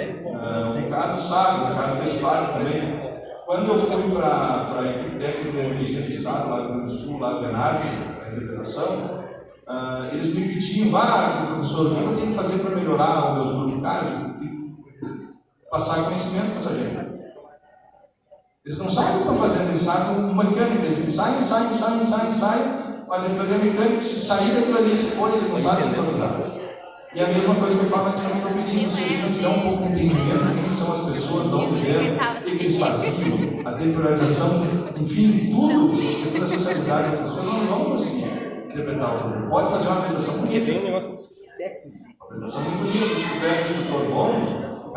O Ricardo sabe, o Ricardo fez parte também. Quando eu fui para a equipe técnica do MTG do Estado, lá do Rio Grande do Sul, lá do ENARC, a interpretação, eles me pediam, professor, o que eu tenho que fazer para melhorar os meus grupos? Cara, eu tenho que passar conhecimento para essa gente. Eles não sabem o que estão fazendo, eles sabem o mecânico, eles saem, mas aquilo ali é mecânico, se sair daquilo ali, se for, eles não sabem improvisar. E a mesma coisa que eu falo na questão do tropeirismo, se eles não tiver um pouco de entendimento, quem são as pessoas, de onde vieram, o que eles faziam, a temporalização, enfim, tudo, a questão da sociabilidade das pessoas, não vão conseguir interpretar o tropeirismo. Pode fazer uma apresentação bonita. Tem um negócio técnico. Uma apresentação muito linda, porque se tiver um instrutor bom,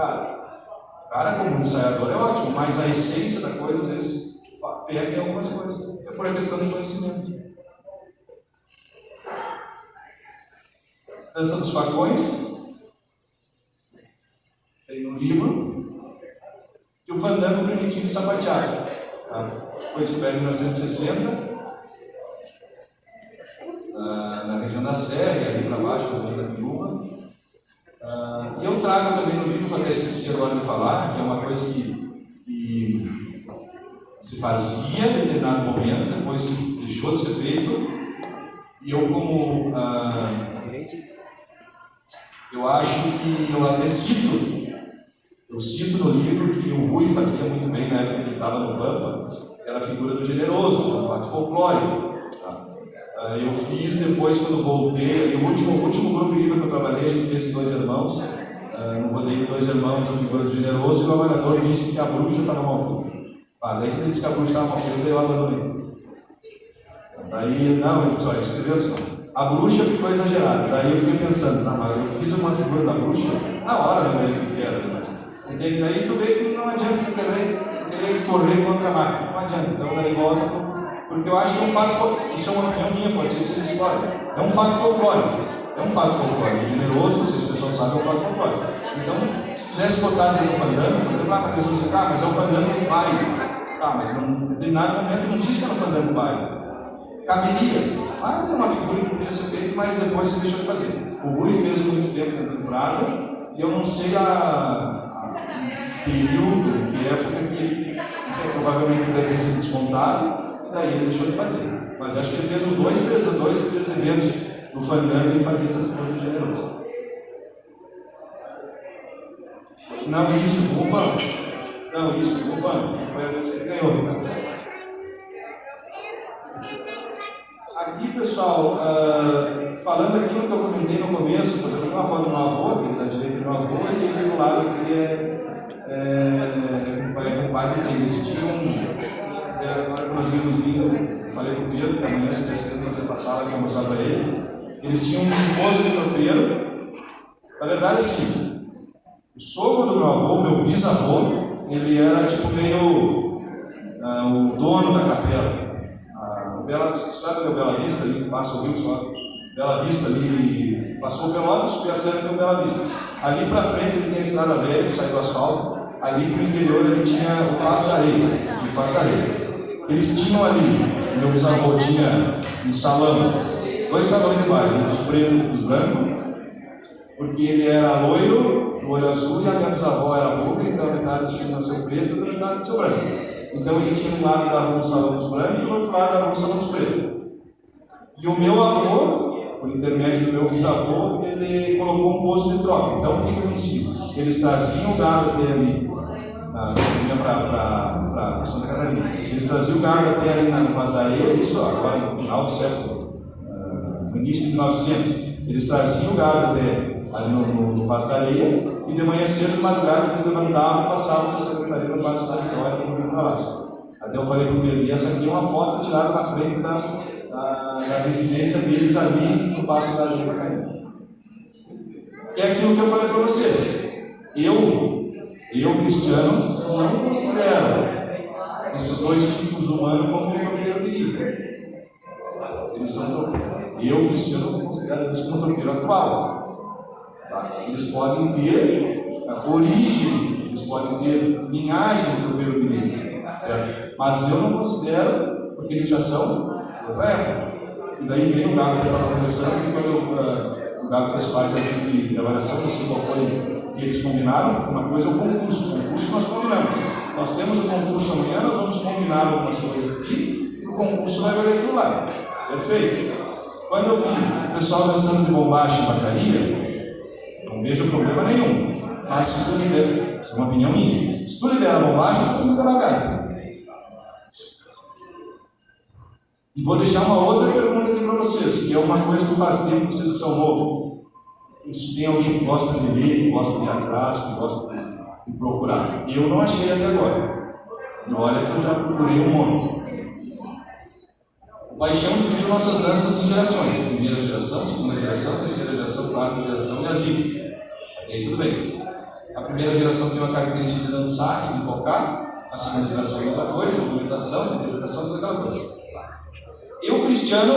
cara, como ensaiador é ótimo, mas a essência da coisa, às vezes, perde algumas coisas. É por a questão do conhecimento. Dança dos Facões, tem um livro, e o fandango primitivo sapateado. Foi descoberto em 1960, na região da Serra, ali para baixo, na região da Piúva. E eu trago também no livro, que eu até esqueci agora de falar, que é uma coisa que se fazia em determinado momento, depois deixou de ser feito, e eu eu acho que eu até cito no livro que o Rui fazia muito bem na época que ele estava no Pampa, que era a figura do generoso, o fato folclórico. Eu fiz depois, quando voltei, o último grupo de livro que eu trabalhei, a gente fez em Dois Irmãos, no rodeio de Dois Irmãos, a figura do generoso, e o avaliador disse que a bruxa estava mal feita. Daí quando ele disse que a bruxa estava mal feita, eu abandonei. Daí, não, ele só escreveu assim, a bruxa ficou exagerada. Daí eu fiquei pensando, mas eu fiz uma figura da bruxa, na hora eu lembrei do que era. Entende? Daí tu vê que não adianta tu querer correr contra a máquina, não adianta. Então daí volta porque eu acho que é um fato, isso é uma opinião minha, pode ser que seja história. É um fato folclórico. O generoso, vocês pessoal sabem, é um fato folclórico. Então, se quisesse botar dentro do fandango, por exemplo, mas eles vão dizer, mas é um fandango do baile. Mas em determinado momento não diz que era um fandango do baile. Caberia. Mas é uma figura que podia ser feita, mas depois se deixou de fazer. O Rui fez muito tempo dentro do Prado, e eu não sei o período, que época que ele provavelmente deve ter sido descontado, e daí ele deixou de fazer. Mas acho que ele fez os dois, três eventos do fandango e fazia essa figura do generoso. Não, isso, o Pampa, que foi a vez que ele ganhou. Aqui, pessoal, falando aquilo que eu comentei no começo, por exemplo, uma foto do meu avô, aquele da direita do meu avô, e esse do lado aqui é um pai dele. Eles tinham, agora que nós vimos vindo, falei para o Pedro, que amanhã, se der nós vamos passar lá para mostrar para ele, eles tinham um posto de tropeiro. Na verdade, assim, o sogro do meu avô, meu bisavô, ele era tipo meio o dono da capela. Sabe o Bela Vista ali, que passa o rio só? Bela Vista ali, passou o Pelotas, subiu a serra e tem o Bela Vista. Ali para frente ele tem a estrada velha que sai do asfalto, ali para o interior ele tinha o Passo da Areia, Eles tinham ali, meu bisavô tinha um salão, 2 salões de baile, um dos pretos e um dos brancos, porque ele era loiro, do olho azul e a minha bisavó era búlgara, então metade dos filhos nasceu preto e outra metade nasceu branco. Então ele tinha um lado da Rússia alunos brancos e do outro lado da Rússia alunos pretos. E o meu avô, por intermédio do meu bisavô, ele colocou um poço de troca. Então o que acontecia? Eles traziam o gado até ali, vinha para Santa Catarina, eles traziam o gado até ali no Passo da Areia, isso agora no final do século, no início de 1900. Eles traziam o gado até ali no Passo da Areia, e de manhã cedo, de madrugada, eles levantavam e passavam para Santa Catarina no Passo da Vitória, para o Rio Palácio. Até eu falei para o Pedro, e essa aqui é uma foto tirada na frente da residência deles ali no Passo da Areia para Catarina. É aquilo que eu falei para vocês. Eu, cristiano, não considero esses dois tipos humanos como um tropeiro perigo. Eles são tropeiros. Eu, cristiano, não considero eles como tropeiro atual. Tá? Eles podem ter origem, eles podem ter linhagem de tropeiro perigo, certo? Mas eu não considero, porque eles já são de outra época. E daí vem o Gago que eu estava conversando, que quando o Gago fez parte da equipe de avaliação, não sei qual foi que eles combinaram, porque uma coisa é o concurso. O concurso nós combinamos. Nós temos o concurso amanhã, nós vamos combinar algumas coisas aqui, e o concurso vai valer aquilo lá. Perfeito? Quando eu vi o pessoal dançando de bombacha em Vacaria, não vejo problema nenhum. Mas se tu libera, isso é uma opinião minha, se tu libera a bombacha, tu tem que liberar a gaita. E vou deixar uma outra pergunta aqui para vocês, que é uma coisa que faz tempo, vocês que são novos. E se tem alguém que gosta de ler, que gosta de ir atrás, que gosta de procurar. Eu não achei até agora. E olha que eu já procurei um monte. O Paixão dividiu nossas danças em gerações. Primeira geração, segunda geração, terceira geração, quarta geração e as híbridas. Até aí tudo bem. A primeira geração tem uma característica de dançar e de tocar. A segunda geração é a mesma coisa, movimentação, interpretação, toda aquela coisa. Eu, cristiano,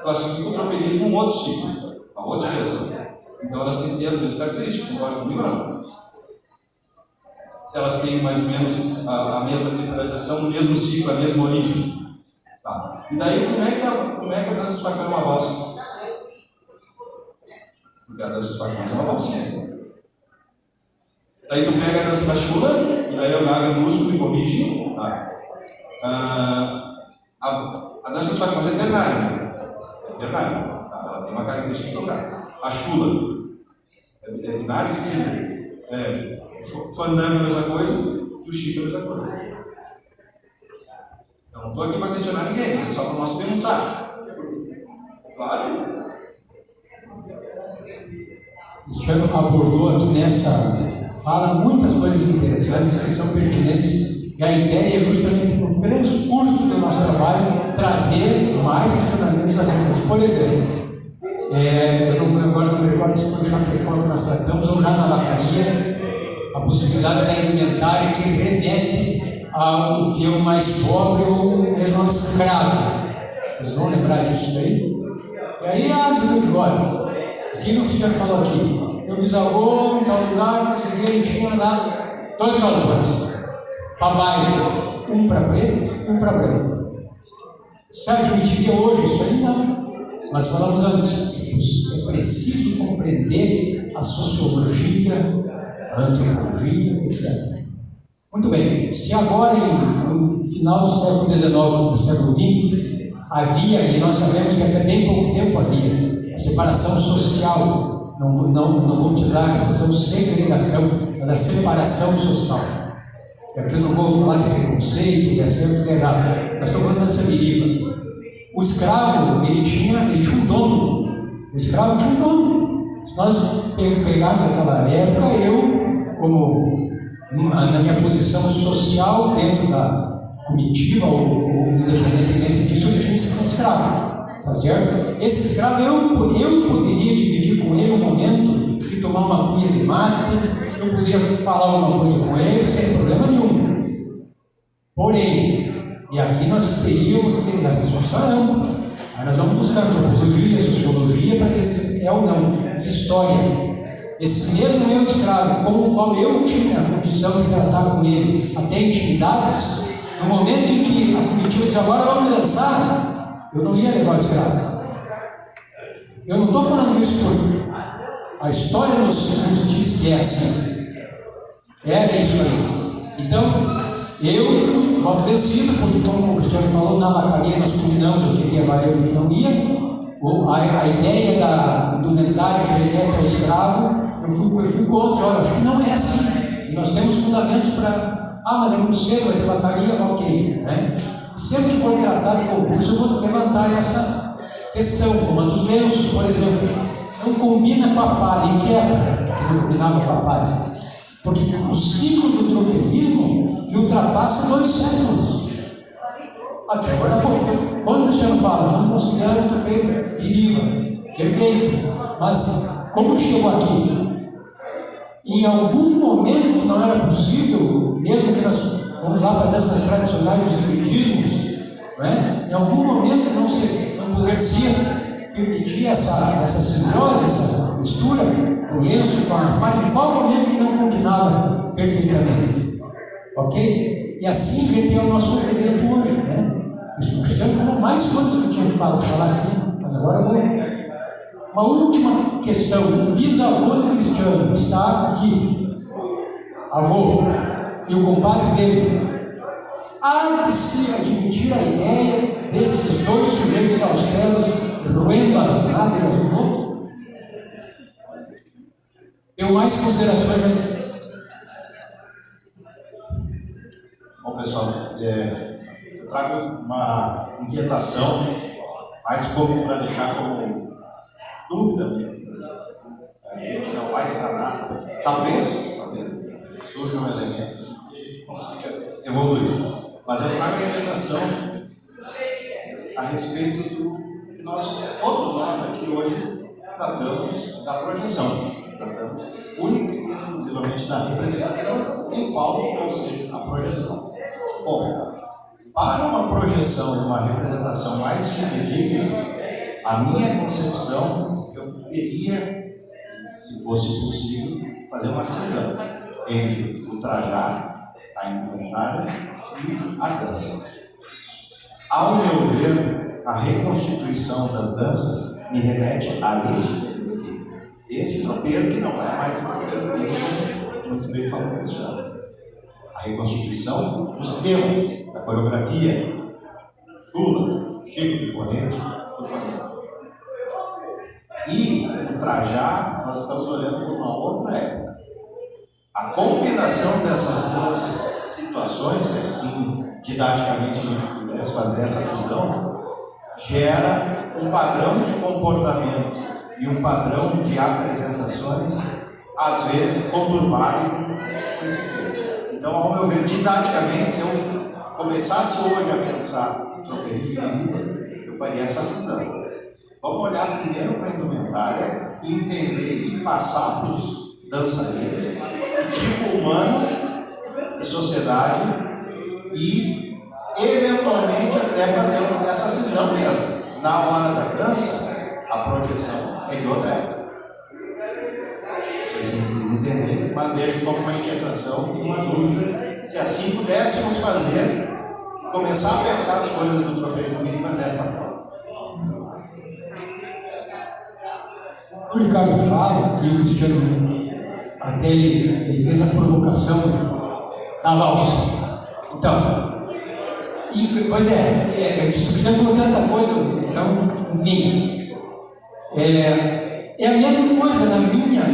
classifico o tropeirismo um outro ciclo, uma outra geração. Então elas têm que ter as mesmas características, concorda comigo ou não? Se elas têm mais ou menos a mesma temporalização, o mesmo ciclo, a mesma origem. Tá. E daí como é que a dança dos facões é uma valsa? Porque a dança dos facões é uma valsinha. Daí tu pega a dança da chula, e daí eu gago o músico me corrige. Tá? A dança dos facões é ternária, né? É ternária. Tá? Ela tem uma característica de tocar. A chula é binária, fandango é a mesma coisa, e o chico é a mesma coisa. Eu não estou aqui para questionar ninguém, é só para nós pensar. Claro. O Cristiano abordou aqui nessa fala muitas coisas interessantes que são pertinentes, e a ideia é justamente no transcurso do nosso trabalho trazer mais questionamentos às vezes. Por exemplo, agora não me recordo se foi o Chapecó que nós tratamos ou já na Vacaria, a possibilidade da indumentária que remete ao peão mais pobre ou mesmo ao escravo. Vocês vão lembrar disso daí? E aí, olha, o que o Cristiano falou aqui? Meu bisavô, em tal lugar, que cheguei, tinha lá 2 galopões para baile, um para preto e um para branco. Se admitiria hoje isso aí? Não. Nós falamos antes, é preciso compreender a sociologia, a antropologia, etc. Muito bem, se agora no final do século XIX, do século XX, havia, e nós sabemos que até bem pouco tempo havia, a separação social, não vou utilizar a expressão segregação, mas a separação social. E aqui eu não vou falar de preconceito, de certo, de errado, nós estamos falando dessa deriva. O escravo, ele tinha um dono. O escravo tinha um dono. Se nós pegarmos aquela época, eu, como na minha posição social dentro da comitiva, ou independentemente disso, eu tinha que ser um escravo. Tá certo? Esse escravo, eu poderia dividir com ele um momento de tomar uma cuia de mate, eu poderia falar alguma coisa com ele sem problema nenhum. Porém, e aqui nós teríamos que essa discussão ampla. Aí nós vamos buscar antropologia, sociologia para dizer se é ou não. História. Esse mesmo meu escravo, com o qual eu tinha a condição de tratar com ele até intimidades, no momento em que a comitiva disse agora vamos dançar, eu não ia levar o escravo. Eu não estou falando isso A história nos diz que é assim. Era isso aí. Então, eu fui voto vencido, porque como o Cristiano falou, na vacaria nós combinamos o que ia valer e o que não ia. A ideia da indumentária que remete ao escravo, eu fui contra. Olha, acho que não é assim. E nós temos fundamentos para... mas é muito cedo, vai ter vacaria, ok. Né? E sempre que for tratado de concurso, eu vou levantar essa questão, como a dos lenços, por exemplo. Não combina com a palha. Em que época que não combinava com a palha? Porque o ciclo do tropeirismo ultrapassa 2 séculos. Até agora, quando o Cristiano fala, não considera o tropeiro deriva, perfeito, mas como que chegou aqui? Em algum momento não era possível, mesmo que nós vamos lá para as danças tradicionais dos hibridismos, né? Em algum momento não poder-se permitir essa simbiose, essa mistura, o lenço com a palha, em qual momento que não combinava perfeitamente? Ok? E assim a gente tem o nosso evento hoje, né? O Cristiano falou mais coisas que eu tinha que falar aqui, mas agora eu vou. Uma última questão: o bisavô do Cristiano está aqui, avô, e o compadre dele. Há de se admitir a ideia desses 2 sujeitos austeros roendo as nádegas do outro? Deu mais considerações, mas... Bom, pessoal, eu trago uma inquietação, mais como para deixar como dúvida mesmo. A gente não vai sanar. Talvez surjam elementos que a gente consiga evoluir. Mas eu trago a inquietação a respeito do que todos nós aqui hoje tratamos da projeção. Tratamos única e exclusivamente da representação em palco, ou seja, a projeção. Bom, para uma projeção, uma representação mais fidedigna, a minha concepção, eu teria, se fosse possível, fazer uma cisão entre o trajar, a indumentária e a dança. Ao meu ver, a reconstituição das danças me remete a esse tropeiro que não é mais um tropeiro que muito bem falou o Cristiano. A reconstituição dos temas, da coreografia, chula, chico de corrente, do Flamengo. E o trajar, nós estamos olhando para uma outra época. A combinação dessas 2 situações, se assim didaticamente a gente pudesse fazer essa cisão, gera um padrão de comportamento e um padrão de apresentações, às vezes conturbado com esse texto. Então, ao meu ver, didaticamente, se eu começasse hoje a pensar em tropeirismo de nível, eu faria essa cisão. Vamos olhar primeiro para a indumentária e entender e passar para os dançarinos de tipo humano e sociedade e, eventualmente, até fazer essa cisão mesmo. Na hora da dança, a projeção é de outra época. Não sei se me fiz entender, mas deixo como uma inquietação e uma dúvida, se assim pudéssemos fazer, começar a pensar as coisas do tropeirismo Miriva desta forma. O Ricardo fala, e o Cristiano, até ele fez a provocação da valsa. Então, pois eu disse que o Cristiano falou tanta coisa, então, enfim, é a mesma coisa na minha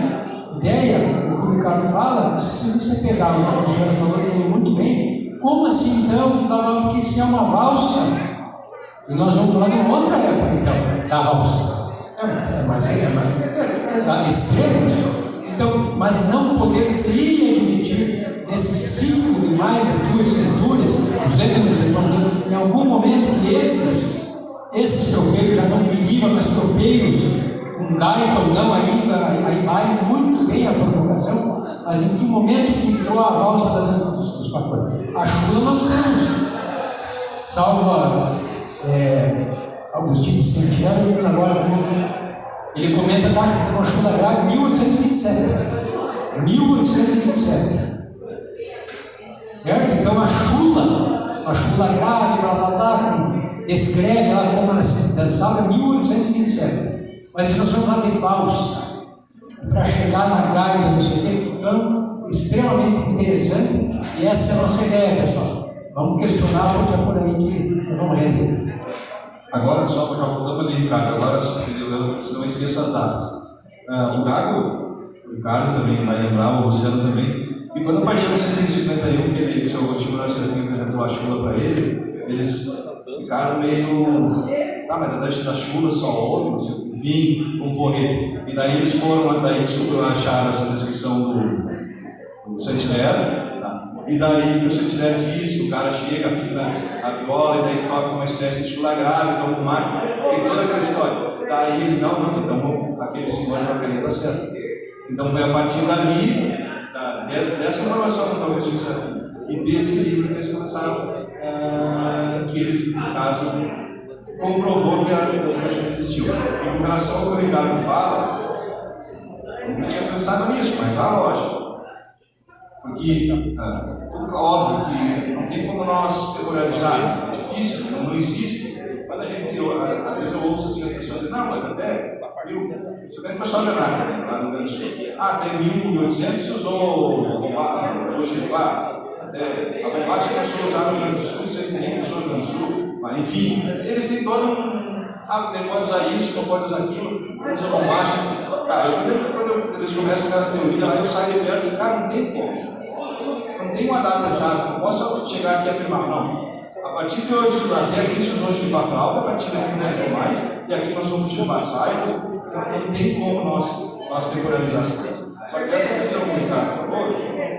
ideia, o que o Ricardo fala. Se você pegar o que o Cristiano falou, ele falou muito bem. Como assim então? Porque se é uma valsa, e nós vamos falar de uma outra época então, da valsa. Extremos. Então, mas não poder se admitir nesse ciclo de mais de 2 centúrias, 200, em algum momento que esses tropeiros já não derivam, mas tropeiros com gaita ou não, aí vale muito bem a provocação. Mas em que momento que entrou a valsa da dança dos pacões? A chula nós temos, salva Agostinho de Santiago, agora ele comenta de uma chula grave 1827. Certo? Então a chula grave, descreve ela como ela se dançava em 1827. Mas se nós vamos falar de valsa, para chegar na gaita, não sei o quê. Então, extremamente interessante, e essa é a nossa ideia, pessoal. Vamos questionar, porque é por aí que nós vamos render. Agora, só já voltando ali, Ricardo, agora se não esqueça as datas. O Gago, o Ricardo também vai lembrar, o Luciano também, e quando a Paixão de 151, que o seu Agostinho Moraes apresentou a chula para ele, eles ficaram meio, mas a da chula só ouve, não sei o que, vinho, um porrete. E daí eles foram, daí acharam essa descrição do Santilero, tá? E daí que o Santilero diz que o cara chega, afina a viola, e daí toca uma espécie de chula grave, toma um mate, tem toda aquela história. Daí eles, então aquele senhor de vacaria está certo. Então foi a partir dali, dessa informação que o Agostinho Serafim, e desse livro que eles começaram, que eles, no caso, comprovou que a dança da chuva existiu. E com relação ao que o Ricardo fala, eu não tinha pensado nisso, mas há lógica. Porque, óbvio que não tem como nós temporalizar, é difícil, não existe. Quando a gente, às vezes eu ouço assim as pessoas dizem, não, mas até, você vê o pessoal Leonardo, né, lá no Rio Grande do Sul, até 1800 usou chilipá, até a bombacha começou a usar no Rio Grande do Sul, sempre tem pessoas no Rio Grande do Sul, mas enfim, eles têm todo não pode usar isso, não pode usar aquilo, usa bombacha. Quando eles começam aquelas teorias lá, eu saio de perto e cara, não tem como. Não tem uma data exata, não posso chegar aqui e afirmar, não. A partir de hoje, até aqui se usou chilipá fralda, a partir daqui não entrou mais, e aqui nós somos chilipá saia, não tem como nós temporalizar as coisas. Só que essa questão que o Ricardo falou,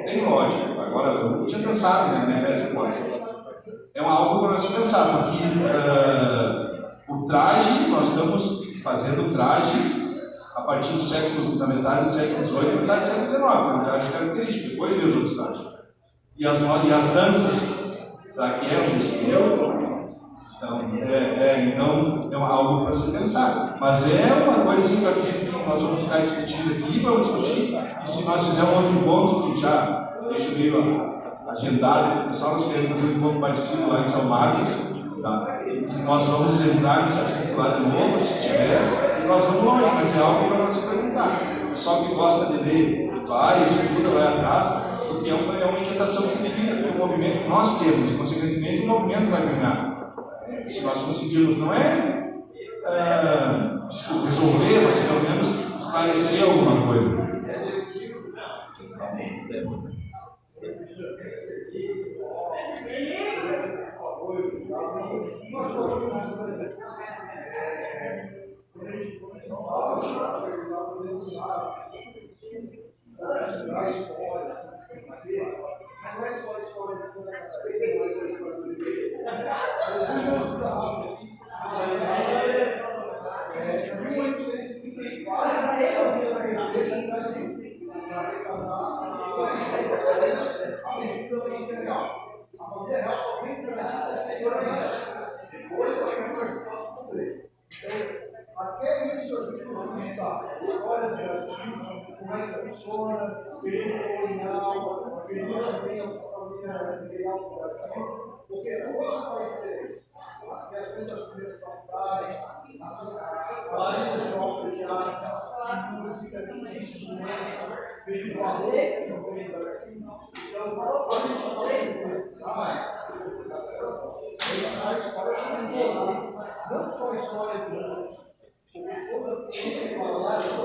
tem lógica. Agora, eu não tinha pensado nessa hipótese. É algo para nós pensar, porque o traje, nós estamos fazendo o traje a partir da metade do século XVIII, metade do século XIX, que é um traje característico, depois veio os outros trajes. E as danças, será que eram desse período? Então, é algo para se pensar. Mas é uma coisa assim, que eu acredito que nós vamos ficar discutindo aqui, vamos discutir, e se nós fizermos outro encontro, que já deixo meio agendado, o pessoal nós queremos fazer um encontro parecido lá em São Marcos, tá? E nós vamos entrar nesse assunto lá de novo, se tiver, e nós vamos longe, mas é algo para nós se perguntar. O pessoal que gosta de ler, vai, estuda, vai atrás, porque é uma inquietação que fica, que o movimento nós temos, e consequentemente o movimento vai ganhar. Se nós conseguirmos, não resolver, mas pelo menos esclarecer alguma coisa. Não é só a história de Santa Catarina, não é só a história do Ibis. Em 1834, a família real só vem para até isso a gente precisa a história do Brasil, como é que funciona, período colonial, período também a família imperial do Brasil, porque todos são diferentes. As questões das primeiras faculdades, as línguas de autoridade, a música, instrumentos, período valor que são bem do Brasil. Então, quando a gente fala de universidades, de educação, a história não só a história de outros. Porque toda esse falar de nós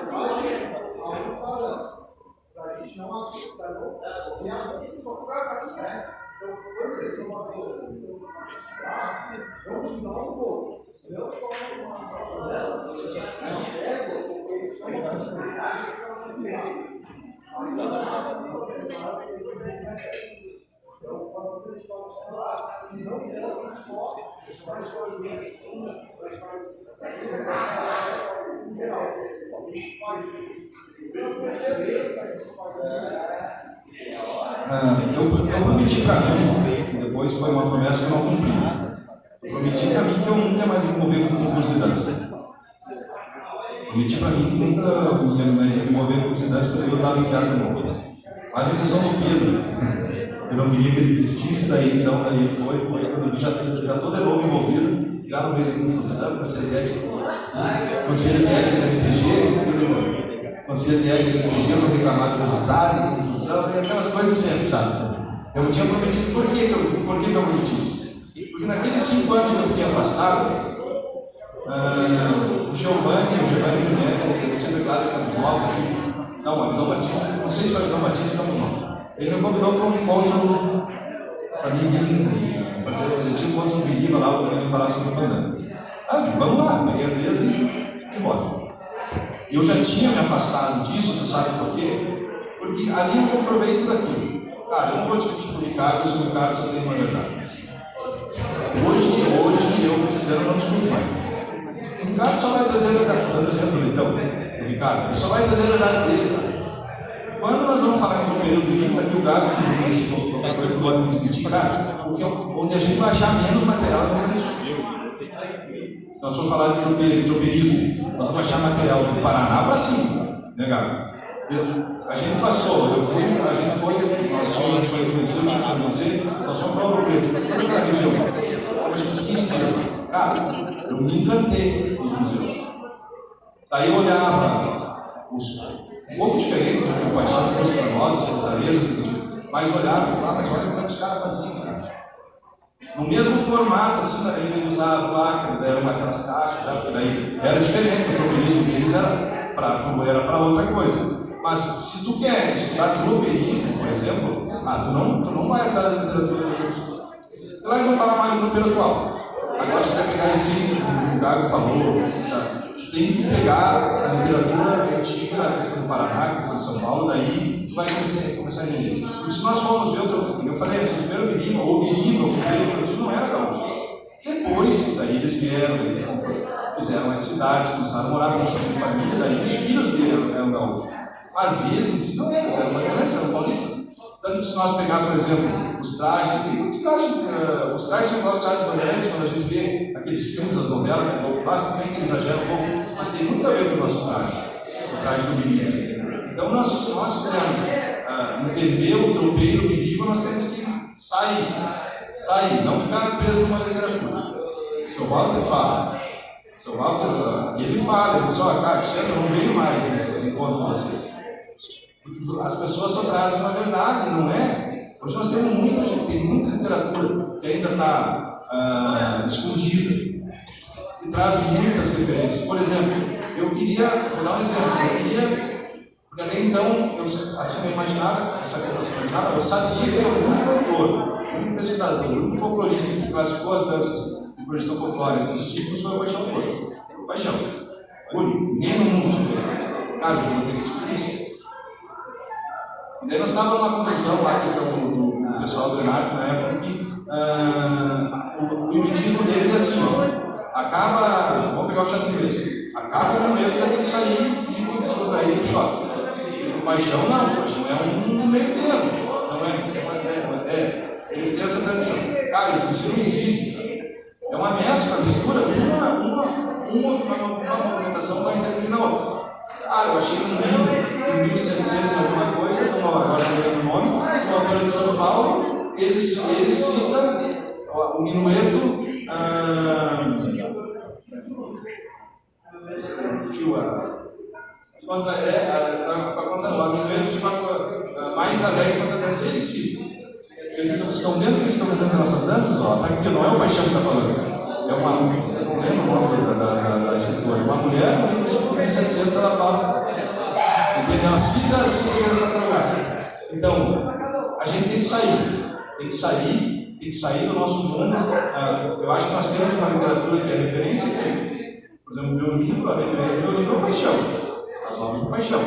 falamos que é lá no a gente não assusta, porque a só traga aqui, né? Então, quando eles são uma coisa, eles vão estudar um pouco. Não só uma essa, porque só uma possibilidade que ela tem que então, quando a gente fala estudar, não pode só Eu prometi para mim, e depois foi uma promessa que eu não cumpri. Eu prometi para mim que eu nunca mais ia me envolver com concurso de dança. Prometi para mim que nunca ia mais me envolver com concurso de dança, porque eu estava enfiado de novo. Mas a função do Pedro, eu não queria que ele desistisse, daí então ele foi, quando eu vi já estou de novo envolvido, já no meio de confusão, conselho de ética da MTG, conselho de ética da MTG, vou reclamar do resultado, confusão, e aquelas coisas sempre, sabe? Eu tinha prometido, por que eu prometi isso? Porque naqueles 5 anos que eu fiquei afastado, o Giovanni primeiro, eu sempre declaro que estamos novos aqui, não, o Abdão Batista, não sei se o Abdão Batista estamos novos. Ele me convidou para um encontro, para mim vir fazer, ele tinha um encontro no Biriba lá, para ele falar sobre o fandango. Eu digo, vamos lá, peguei a Andresa e embora. Eu já tinha me afastado disso, tu sabe por quê? Porque ali eu comprovei tudo aquilo. Cara, eu não vou discutir com o Ricardo se o Ricardo só tem uma verdade. Hoje eu, Cristiano, não discuto mais. O Ricardo só vai trazer a verdade. Estou dando exemplo, então. O Ricardo, ele só vai trazer a verdade dele, cara. Quando nós vamos falar em um período de vida, que o Gago, que não disse qualquer coisa que gosta de discutir, cara, onde a gente vai achar menos material do Rio Grande do Sul. Nós vamos falar de tropeirismo, nós vamos achar material do Paraná para cima, né, Gago? A gente passou, nós tínhamos um sonho de vencer, nós fomos para Ouro Preto, toda aquela região. Acho que uns 15 dias. Cara, eu me encantei nos museus. Daí eu olhava um pouco diferente do que o Paixão trouxe para nós, as fortalezas, mas olhava e falava, mas olha como é que os caras faziam, cara. No mesmo formato, assim, daí ele usava placas, eram aquelas caixas, já, porque daí era diferente, o tropeirismo deles era para outra coisa. Mas se tu quer estudar tropeirismo, por exemplo, tu não vai atrás da literatura do Rio Sul. Lá eles vão falar mais do tropeiro atual. Agora, se tu quer pegar a essência, como o Gago falou, tu tem que pegar a literatura antiga, a questão do Paraná, a questão de São Paulo, daí tu vai começar a entender. Porque se nós formos ver, eu falei antes, o primeiro Biriba, o que veio no Rio Grande do Sul não era gaúcho. Depois, daí eles vieram, fizeram as cidades, começaram a morar com de família, daí os filhos dele eram gaúchos. Mas eles em si não eram bandeirantes, eram paulistas. Tanto que se nós pegar, por exemplo, os trajes, tem muitos trajes, os trajes são igual os trajes bandeirantes, quando a gente vê aqueles filmes, as novelas, que é um pouco fácil, também que exagera um pouco, mas tem muito a ver com os nossos trajes, o traje do Biriba. Então, se nós quisermos entender o tropeiro do Biriba, nós temos que sair, não ficar preso numa literatura. O Sr. Walter fala, ele diz, cara, Cristiano, eu não venho mais nesses encontros de vocês. Porque as pessoas só trazem uma verdade, não é? Hoje nós temos tem muita literatura que ainda está escondida e traz muitas referências. Por exemplo, vou dar um exemplo, porque até então, eu sabia que o único autor, o único pesquisador, o único folclorista que classificou as danças de produção folclórica entre os tipos foi o Paixão Porto. O Paixão. Único. Ninguém no mundo tinha feito isso. Cara, eu vou ter que descobrir isso. E daí nós estávamos numa confusão lá, a questão do pessoal do Enarte na época, que o hibridismo deles é assim, vamos pegar o teatro inglês, acaba o momento, já tem que sair e descontrair do choque. E o Paixão não, o Paixão é um meio termo, eles têm essa tradição. Cara, isso não existe, é uma mescla, mistura, uma movimentação vai interferir na outra. Eu achei um livro de 1700 alguma coisa, agora não lembro o nome, uma autora de São Paulo, ele cita o minueto, o minueto de mais alegre contra a dança, ele cita. Vocês estão vendo o que eles estão fazendo nas nossas danças? Está aqui, não é o Paixão que está falando. Eu não lembro o nome da escritora. Uma mulher, no livro de 1700, ela fala. Entendeu? Ela cita essa coreografia. Então, a gente tem que sair do nosso mundo. Eu acho que nós temos uma literatura que é referência aqui. Por exemplo, a referência do meu livro é o Paixão. As obras do Paixão.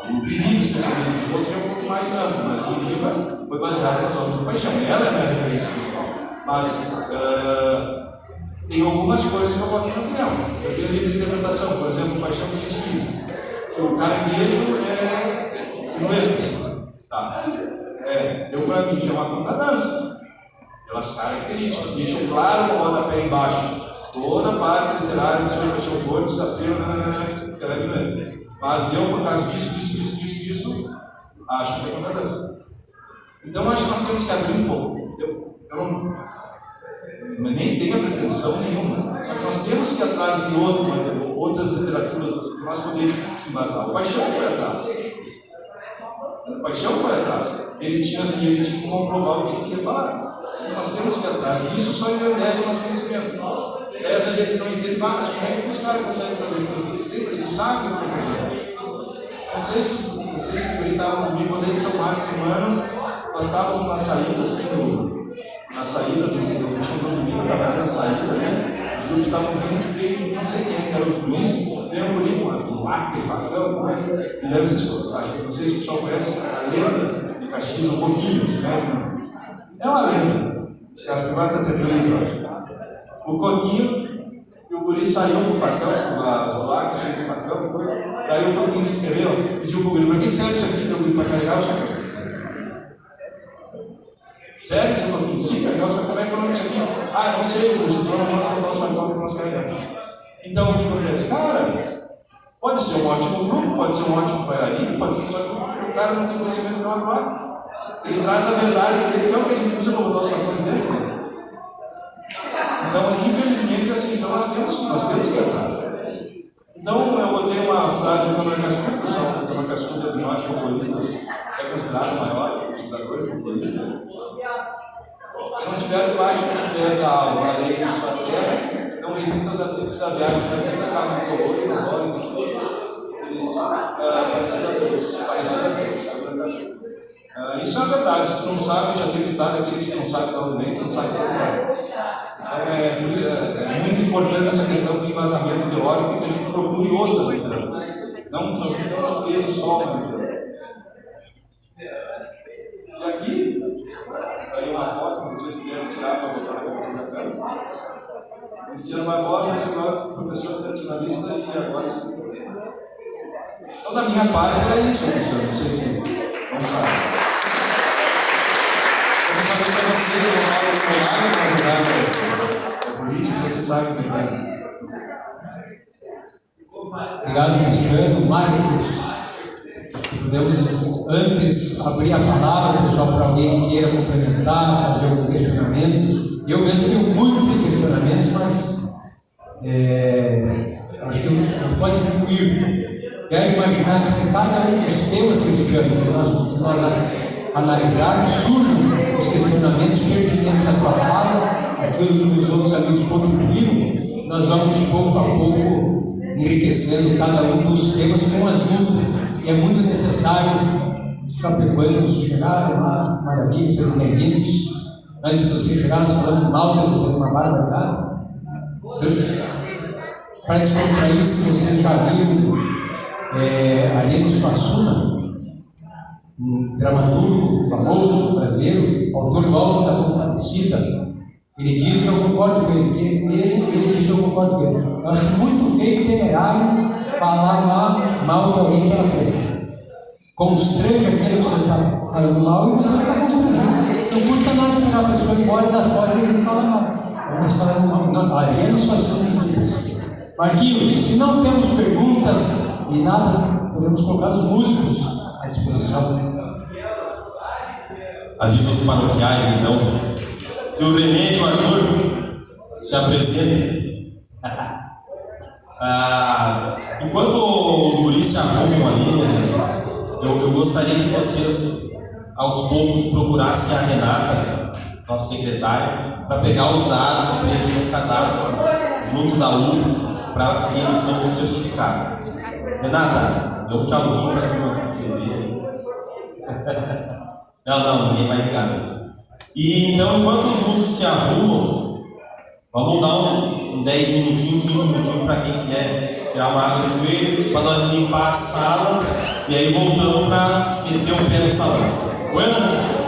O Biriba, especialmente, os outros é um pouco mais amplo, mas o Biriba foi baseado nas obras do Paixão. Ela é a minha referência principal. Mas tem algumas coisas que eu boto na opinião. Eu tenho livre interpretação, por exemplo, o Paixão diz que o caranguejo é minueto. Tá? Eu, para mim, já é uma contradança, pelas características. Deixo claro o rodapé embaixo. Toda a parte literária do Senhor Paixão Gordo, desafio, que ela é minueto. Mas eu, por causa disso, acho que é contradança. Então, acho que nós temos que abrir um pouco. Eu não nem tenho pretensão nenhuma. Só que nós temos que ir atrás de outras literaturas que nós podemos se embasar. O Paixão foi atrás. Ele tinha que comprovar o que ele queria falar. Então, nós temos que ir atrás. E isso só engrandece o nosso conhecimento. Às vezes a gente não entende, mas como é que os caras conseguem fazer aquilo? Eles sabem o que estão fazendo. Não sei se ele estava comigo quando a gente São Marcos de Mano, nós estávamos na saída, assim, na saída do tinha um grupo comigo, eu estava ali na saída, né? Os grupos estavam vindo, porque não sei quem é que era os juízes, veio um guri com as marcas, facão, coisa, e deve ser, acho que não sei se o pessoal conhece a lenda de Caxias um pouquinho, se conhece, é uma lenda. Esse cara que agora está até preso, eu acho. O Coquinho, e o guri saiu com o facão, com as placas, cheio de facão e coisa. Daí o Coquinho se entendeu, pediu pro guri: para quem serve isso aqui? Deu o guri para carregar o facão. Sério, tio Coquinho? Sim, carregar o facão. Como é que é o nome disso aqui? Não sei, o instrutor não pode botar os facão para nós carregar. Então o que acontece? Cara, pode ser um ótimo grupo, pode ser um ótimo bailarino, pode ser só que o cara não tem conhecimento de uma placa. Ele traz a verdade dele, que é o que a gente usa para botar os facões dentro, né? Então, infelizmente, assim, então nós temos que ir atrás. Então, eu botei uma frase do Câmara Cascudo, pessoal, o Câmara Cascudo é de nós folcloristas, é considerado o maior pesquisador e folclorista. Se não tiver debaixo dos pés da alma, a lei de sua terra, não resistam aos atritos da viagem da vida, acabam no color e no bolo, eles parecidos a Deus, Câmara Cascudo. Isso é verdade, se tu não sabe, já tem ditado aquele que não sabe de onde vem, tu não sabe de onde vai. Então é muito importante essa questão do embasamento teórico, que a gente procure outras literaturas. Não nós ficamos presos só na literatura. E aqui, aí uma foto que vocês quiserem tirar para botar na cabeça da câmera. Cristiano Barbosa, senhor professor tradicionalista e agora escritor. Então, da minha parte, era isso, professor. Não sei se. Vamos lá. Eu falei para vocês, eu falo com o lado para ajudar a política, você sabe como é. Obrigado, Cristiano. Marcos, podemos antes abrir a palavra, pessoal, para alguém que queira complementar, fazer algum questionamento. Eu mesmo tenho muitos questionamentos, mas acho que a gente pode fluir. Quero imaginar que em cada um dos temas, Cristiano, que nós analisarmos, surjam os questionamentos pertinentes à tua fala, aquilo que os outros amigos contribuíram, nós vamos pouco a pouco enriquecendo cada um dos temas com as dúvidas, e é muito necessário. Os chapecoenses chegaram lá, maravilha, sejam bem-vindos. Antes de vocês chegarem, nós falamos mal de vocês, uma barbaridade. Para descontrair, se vocês já viram ali no Suassuna, um dramaturgo famoso brasileiro, autor do Alto da Compadecida, ele diz, eu concordo com ele, ele diz, eu concordo com ele. Eu acho muito feio e temerário falar mal de alguém pela frente. Constrange aquele que você está falando mal e você está constrangindo. Não custa nada esperar a pessoa embora das costas e a gente fala mal. Mas falando mal, não, ali é nos fazendo isso. Marquinhos, se não temos perguntas e nada, podemos colocar os músicos à disposição. Avisos paroquiais, então. E o Renê e o Arthur se apresentem. Enquanto os guris se arrumam ali, eu gostaria que vocês, aos poucos, procurassem a Renata, nossa secretária, para pegar os dados e preencher um cadastro junto da UFSC para a emissão do certificado. Renata, dê um tchauzinho para tu beber. Não, ninguém vai ligar. E então, enquanto os músicos se arrumam, vamos dar um 10 minutinhos, 5 minutinhos para quem quiser tirar uma água do joelho, para nós limpar a sala, e aí voltamos para meter o pé no salão. Bueno?